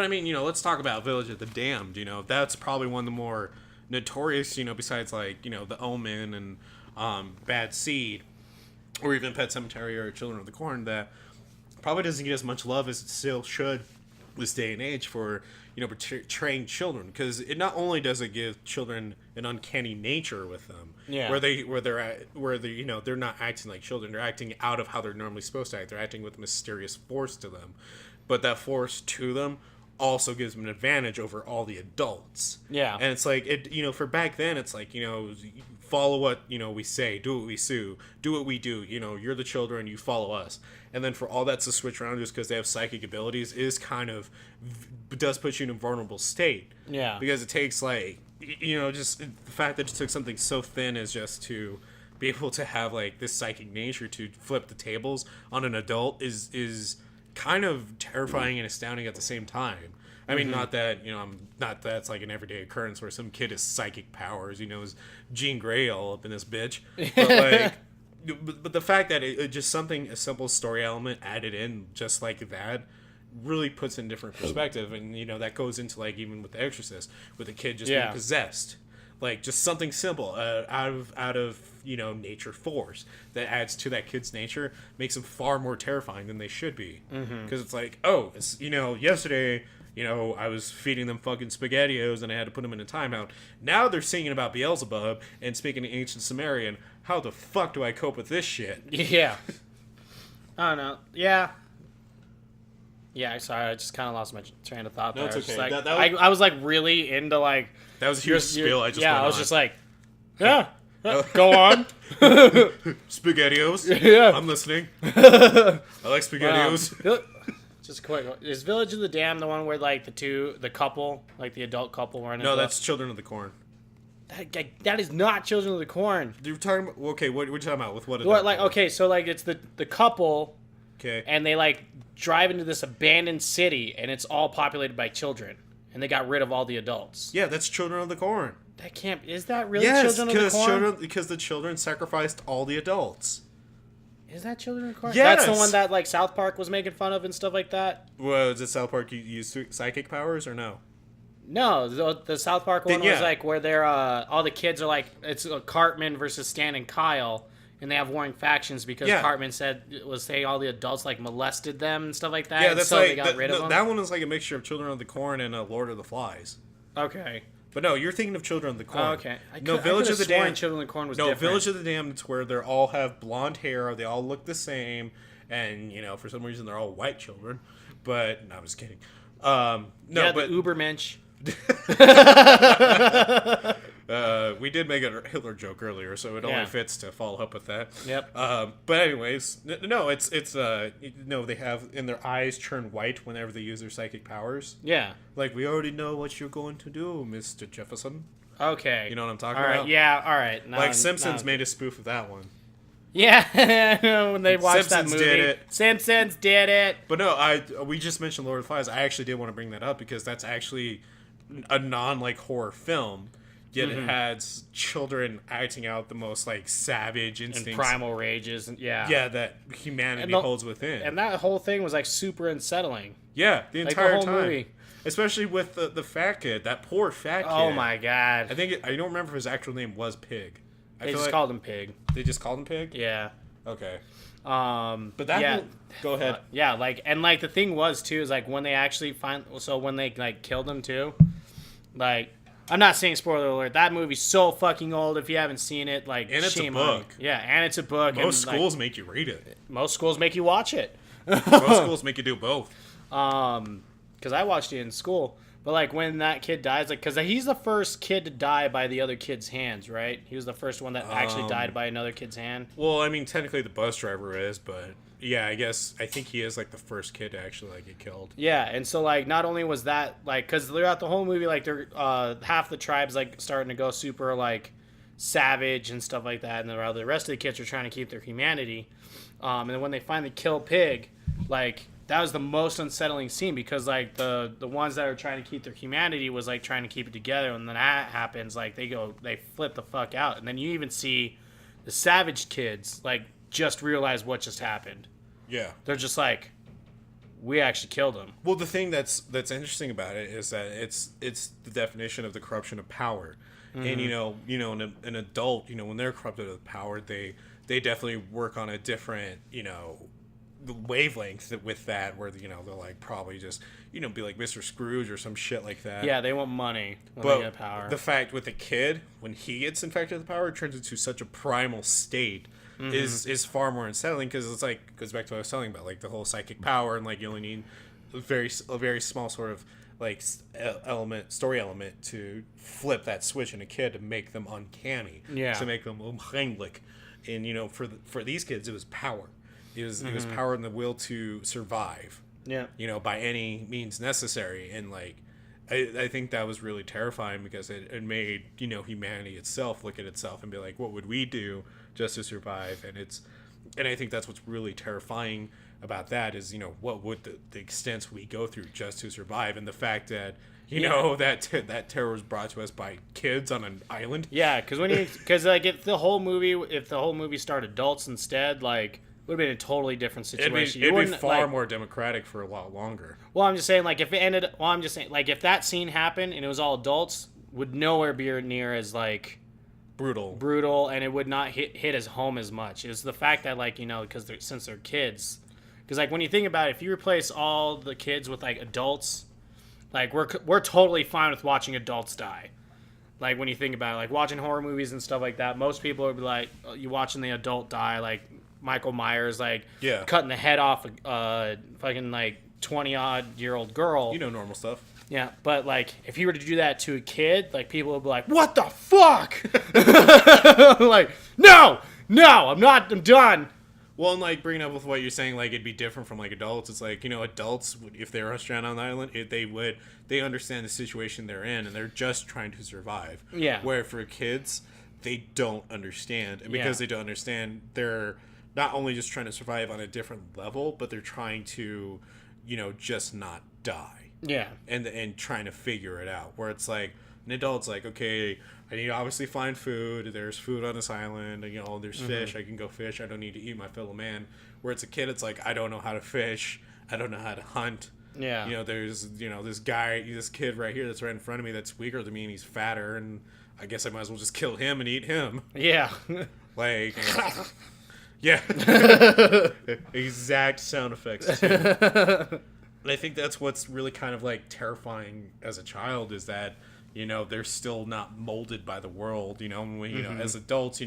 I mean, let's talk about Village of the Damned. That's probably one of the more notorious, besides like, The Omen and Bad Seed, or even Pet Sematary or Children of the Corn, that probably doesn't get as much love as it still should this day and age for portraying children, because it not only does it give children an uncanny nature with them, where they're not acting like children, they're acting out of how they're normally supposed to act, they're acting with a mysterious force to them, but that force to them also gives them an advantage over all the adults. Yeah. And it's like, for back then, it's like, follow what, we say, do what we do what we do, you're the children, you follow us. And then for all that to switch around just because they have psychic abilities is kind of, does put you in a vulnerable state. Yeah. Because it takes like, just the fact that it took something so thin as just to be able to have like this psychic nature to flip the tables on an adult is kind of terrifying and astounding at the same time. I mean, not that it's like an everyday occurrence where some kid has psychic powers, is Jean Grey all up in this bitch. But like, but the fact that it just something, a simple story element added in just like that, really puts in different perspective. And that goes into like even with The Exorcist, with a kid just being possessed. Like just something simple out of nature force that adds to that kid's nature, makes them far more terrifying than they should be. Because it's like, it's yesterday I was feeding them fucking SpaghettiOs and I had to put them in a timeout. Now they're singing about Beelzebub and speaking ancient Sumerian. How the fuck do I cope with this shit? Yeah. I don't know. Yeah. Yeah, sorry, I just kind of lost my train of thought there. No, it's okay. Like, I was like really into like... That was a huge spiel I just went I was on. just like, go on. SpaghettiOs? Yeah. I'm listening. I like SpaghettiOs. Just quick, is Village of the Damned the one where like the couple, like the adult couple were in it? No, that's Children of the Corn. That is not Children of the Corn. You're talking about, okay, what are you talking about? With what? Okay, so like it's the couple, okay, and they like drive into this abandoned city, and it's all populated by children, and they got rid of all the adults. Yeah, that's Children of the Corn. That can't. Is that really Children of the Corn? Because the children sacrificed all the adults. Is that Children of the Corn? Yes! That's the one that like South Park was making fun of and stuff like that? Well, is it South Park use psychic powers or no? No, the South Park one was like where they're all the kids are like, it's Cartman versus Stan and Kyle, and they have warring factions because Cartman was saying all the adults like molested them and stuff like that. Yeah, that's so like they got rid of them. That one is like a mixture of Children of the Corn and Lord of the Flies. Okay. But no, you're thinking of Children of the Corn. Oh, okay. Village of the Damned. Children of the Corn was different. Village of the Damned, it's where they all have blonde hair, they all look the same, and for some reason they're all white children. But no, I was kidding. The Ubermensch. We did make a Hitler joke earlier, so it only fits to follow up with that. Yep. But anyways, no, it's they have in their eyes turn white whenever they use their psychic powers. Yeah. Like, we already know what you're going to do, Mr. Jefferson. Okay. You know what I'm talking about? about? Yeah. All right. No, like Simpsons made a spoof of that one. Yeah, when they watched Simpsons that movie. did it. Simpsons did it. But no, we just mentioned Lord of the Flies. I actually did want to bring that up because that's actually a horror film. Yet it has children acting out the most savage instincts and primal rages, and that humanity holds within. And that whole thing was super unsettling. Yeah, the entire whole time. Movie. Especially with the fat kid, that poor fat kid. Oh my god! I don't remember if his actual name was Pig. They just called him Pig. They just called him Pig? Yeah. Okay. But that go ahead. The thing was too is when they actually when they killed him too, I'm not saying spoiler alert. That movie's so fucking old. If you haven't seen it, like, and it's shame a book. on you. Yeah, and it's a book. Most schools make you read it. Most schools make you watch it. Most schools make you do both. Because I watched it in school. But, like, when that kid dies, like, because he's the first kid to die by the other kid's hands, right? He was the first one that actually died by another kid's hand. Well, I mean, technically the bus driver is, but yeah, I think he is, like, the first kid to actually, like, get killed. Yeah, and so, like, not only was that, like, because throughout the whole movie, like, they're, half the tribe's, like, starting to go super, like, savage and stuff like that, and the rest of the kids are trying to keep their humanity. And then when they finally kill Pig, like, that was the most unsettling scene because, like, the ones that are trying to keep their humanity was, like, trying to keep it together, and then that happens, like, they flip the fuck out. And then you even see the savage kids, like, just realize what just happened. Yeah. They're just like, we actually killed him. Well, the thing that's interesting about it is that it's the definition of the corruption of power. Mm-hmm. And, an adult, when they're corrupted of power, they definitely work on a different, wavelength with that, where they'll like probably just be like Mr. Scrooge or some shit like that. Yeah, they want money when but they get power. The fact with a kid, when he gets infected with power, it turns into such a primal state. Mm-hmm. is far more unsettling because it's like goes back to what I was telling about, like the whole psychic power, and like you only need a very small sort of like story element to flip that switch in a kid to make them uncanny. Yeah, to make them unheimlich. And for these kids, it was power. It was power and the will to survive. Yeah. By any means necessary. And like I think that was really terrifying because it made, humanity itself look at itself and be like, what would we do just to survive? And I think that's what's really terrifying about that is, what would the extents we go through just to survive, and the fact that that terror was brought to us by kids on an island. Yeah, because like if the whole movie starred adults instead, like, it would have been a totally different situation. It'd be far more democratic for a lot longer. Well, I'm just saying, like, if that scene happened and it was all adults, would nowhere be near as, like, brutal, and it would not hit as home as much. It's the fact that, like, because since they're kids, because, like, when you think about it, if you replace all the kids with, like, adults, like, we're totally fine with watching adults die. Like, when you think about it, like, watching horror movies and stuff like that, most people would be like, you watching the adult die, like Michael Myers, like, cutting the head off a fucking, like, 20-odd-year-old girl. Normal stuff. Yeah, but, like, if you were to do that to a kid, like, people would be like, what the fuck? Like, no, I'm done. Well, and, like, bringing up with what you're saying, like, it'd be different from, like, adults. It's like, adults, if they were stranded on the island, they understand the situation they're in, and they're just trying to survive. Yeah. Where for kids, they don't understand. And because they don't understand, they're not only just trying to survive on a different level, but they're trying to, just not die. Yeah. And trying to figure it out. Where it's like, an adult's like, okay, I need to obviously find food. There's food on this island. There's fish. I can go fish. I don't need to eat my fellow man. Where it's a kid, it's like, I don't know how to fish. I don't know how to hunt. Yeah. There's, this kid right here that's right in front of me that's weaker than me and he's fatter. And I guess I might as well just kill him and eat him. Yeah. Like, yeah. Exact sound effects, too. And I think that's what's really kind of, like, terrifying as a child is that, they're still not molded by the world, as adults,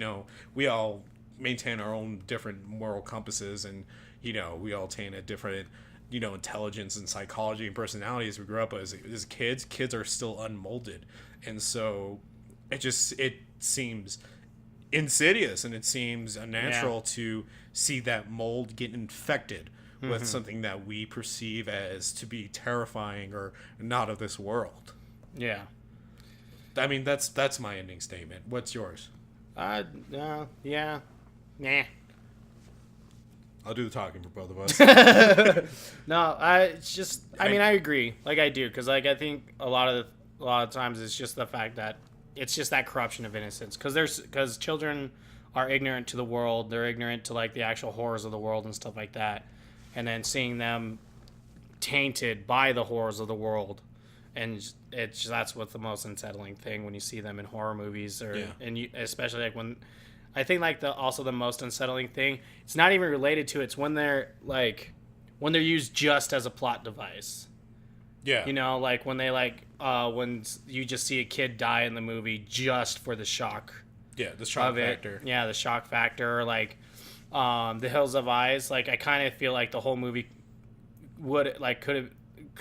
we all maintain our own different moral compasses, and, we all attain a different, intelligence and psychology and personality as we grow up. As kids are still unmolded. And so it seems insidious, and it seems unnatural to see that mold get infected with something that we perceive as to be terrifying or not of this world. Yeah. I mean, that's my ending statement. What's yours? Yeah. Nah. I'll do the talking for both of us. No, it's just, I mean, I agree. Like, I do, because, like, I think a lot of times it's just the fact that it's just that corruption of innocence. Because children are ignorant to the world. They're ignorant to, like, the actual horrors of the world and stuff like that. And then seeing them tainted by the horrors of the world, and that's what's the most unsettling thing when you see them in horror movies, and especially like when I think like the most unsettling thing, it's not even related to it's when they're used just as a plot device. Yeah. You know, like when they when you just see a kid die in the movie just for the shock. Yeah, the shock of it. factor. Yeah, the shock factor. Like, The Hills of Eyes. Like, I kind of feel like the whole movie could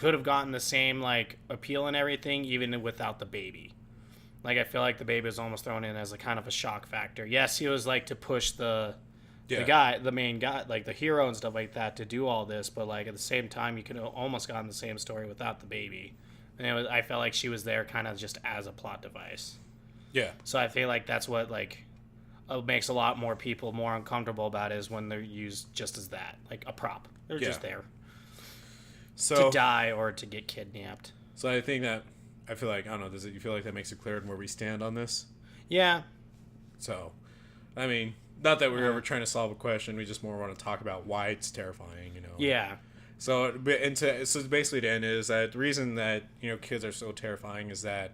have gotten the same like appeal and everything even without the baby. Like, I feel like the baby was almost thrown in as a kind of a shock factor. Yes, he was like to push the main guy, like the hero and stuff like that, to do all this, but like at the same time, you could have almost gotten the same story without the baby. And I felt like she was there kind of just as a plot device. Yeah. So I feel like that's what makes a lot more people more uncomfortable about it, is when they're used just as that, like a prop. They're just there to die or to get kidnapped. So I think that I feel like, I don't know, you feel like that makes it clear where we stand on this? Yeah. So, I mean, not that we're ever trying to solve a question, we just more want to talk about why it's terrifying, you know? Yeah. So basically the end is that the reason that, you know, kids are so terrifying is that,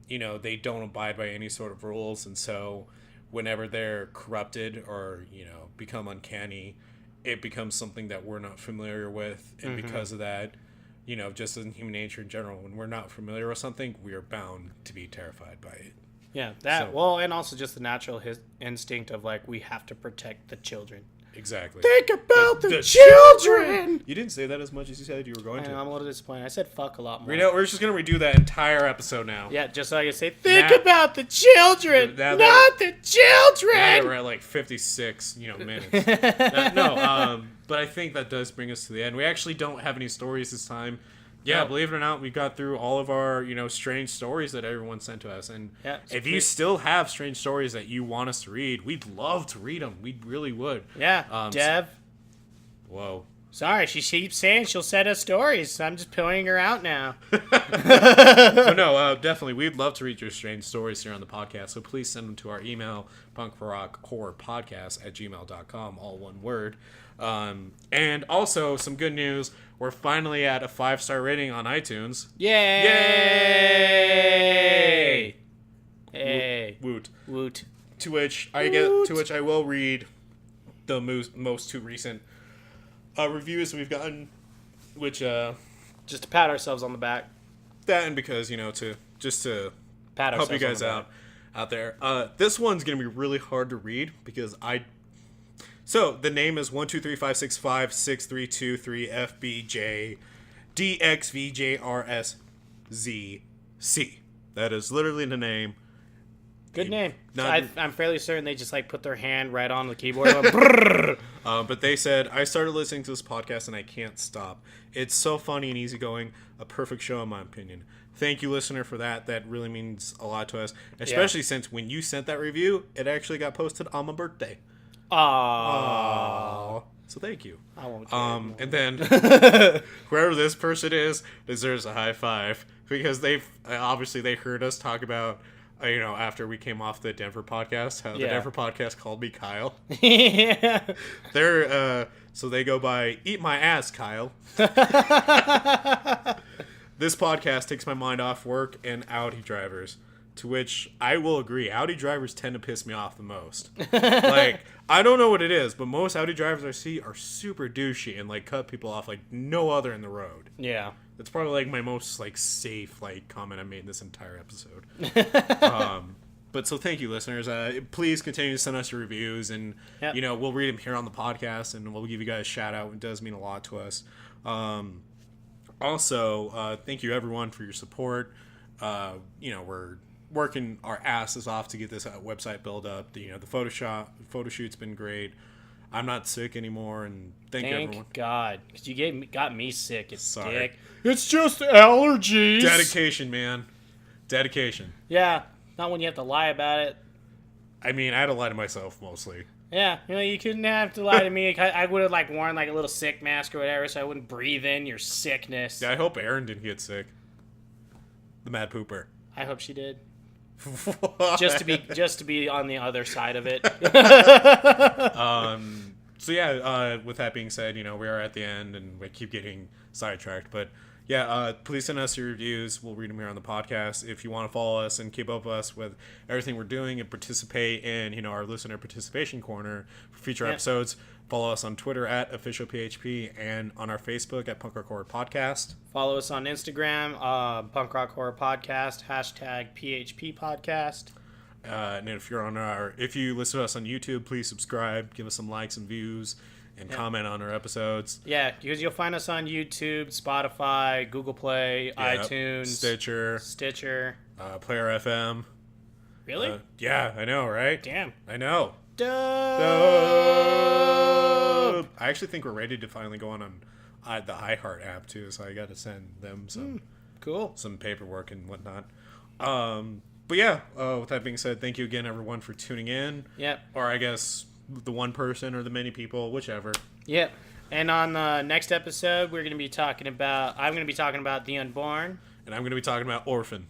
you know, they don't abide by any sort of rules, and so whenever they're corrupted or, you know, become uncanny, it becomes something that we're not familiar with, and because of that, you know, just in human nature in general, when we're not familiar with something, we are bound to be terrified by it. Yeah, and also just the natural instinct of, like, we have to protect the children. Exactly. Think about the children! You didn't say that as much as you said you were going to. I'm a little disappointed. I said fuck a lot more. We're just going to redo that entire episode now. Yeah, just so I can say, think about the children, not the children! Now we're at like 56, minutes. But I think that does bring us to the end. We actually don't have any stories this time. Yeah, believe it or not, we got through all of our, strange stories that everyone sent to us. And if you still have strange stories that you want us to read, we'd love to read them. We really would. Yeah, Dev. Whoa. Sorry, she keeps saying she'll send us stories. So I'm just pointing her out now. But no, definitely, we'd love to read your strange stories here on the podcast. So please send them to our email, punkrockhorrorpodcast@gmail.com, all one word. And also, some good news. We're finally at a 5-star rating on iTunes. Yay! Yay! Hey. Woot. Woot. To which I will read the most two recent reviews we've gotten, which just to pat ourselves on the back. That, and because to pat help you guys out there. This one's gonna be really hard to read because So the name is 12356563223FBJ DXVJRSZC. That is literally the name. Good name. I'm fairly certain they just put their hand right on the keyboard. And went, but they said, I started listening to this podcast and I can't stop. It's so funny and easygoing. A perfect show in my opinion. Thank you, listener, for that. That really means a lot to us. Especially since when you sent that review, it actually got posted on my birthday. Aww. So thank you. I won't. And then whoever this person is deserves a high five because they heard us talk about after we came off the Denver podcast, how the Denver podcast called me Kyle. Yeah. So they go by Eat My Ass, Kyle. This podcast takes my mind off work and Audi drivers. To which I will agree, Audi drivers tend to piss me off the most. I don't know what it is, but most Audi drivers I see are super douchey and cut people off like no other in the road. Yeah. That's probably my most safe comment I made in this entire episode. But so thank you, listeners. Please continue to send us your reviews, and we'll read them here on the podcast, and we'll give you guys a shout out. It does mean a lot to us. Also, thank you everyone for your support. We're working our asses off to get this website built up. The photo shoot's been great. I'm not sick anymore, and thank you everyone. Thank God, because you got me sick. Sorry. Dick. It's just allergies. Dedication, man. Dedication. Yeah, not when you have to lie about it. I mean, I had to lie to myself mostly. Yeah, you couldn't have to lie to me. I would have worn a little sick mask or whatever, so I wouldn't breathe in your sickness. Yeah, I hope Erin didn't get sick. The mad pooper. I hope she did. just to be on the other side of it. So yeah, with that being said, we are at the end and we keep getting sidetracked, but Please send us your reviews. We'll read them here on the podcast. If you want to follow us and keep up with us with everything we're doing and participate in, our listener participation corner for future episodes, follow us on Twitter at officialphp and on our Facebook at Punk Rock Horror Podcast. Follow us on Instagram, Punk Rock Horror Podcast, #PHP Podcast. And if you listen to us on YouTube, please subscribe, give us some likes and views, and comment on our episodes. Yeah, because you'll find us on YouTube, Spotify, Google Play, iTunes, Stitcher, Player FM. Really? Yeah, I know, right? Damn. I know. Dope. I actually think we're ready to finally go on the iHeart app too, so I got to send them some paperwork and whatnot. But yeah, with that being said, thank you again, everyone, for tuning in. Yep. Or I guess the one person or the many people, whichever. Yep. And on the next episode, I'm going to be talking about The Unborn. And I'm going to be talking about Orphan.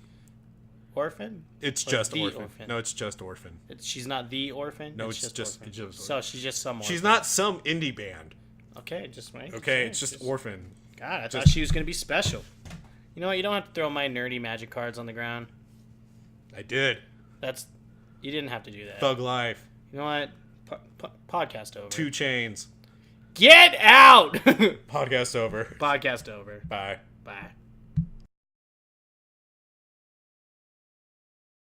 Orphan? It's just Orphan. No, it's just Orphan. She's not the Orphan? No, it's just Orphan. So she's just some Orphan. She's not some indie band. Okay, just right. Okay, it's just Orphan. God, I thought she was going to be special. You know what? You don't have to throw my nerdy magic cards on the ground. I did. You didn't have to do that. Thug life. You know what? Podcast over. 2 Chainz. Get out! Podcast over. Podcast over. Bye. Bye.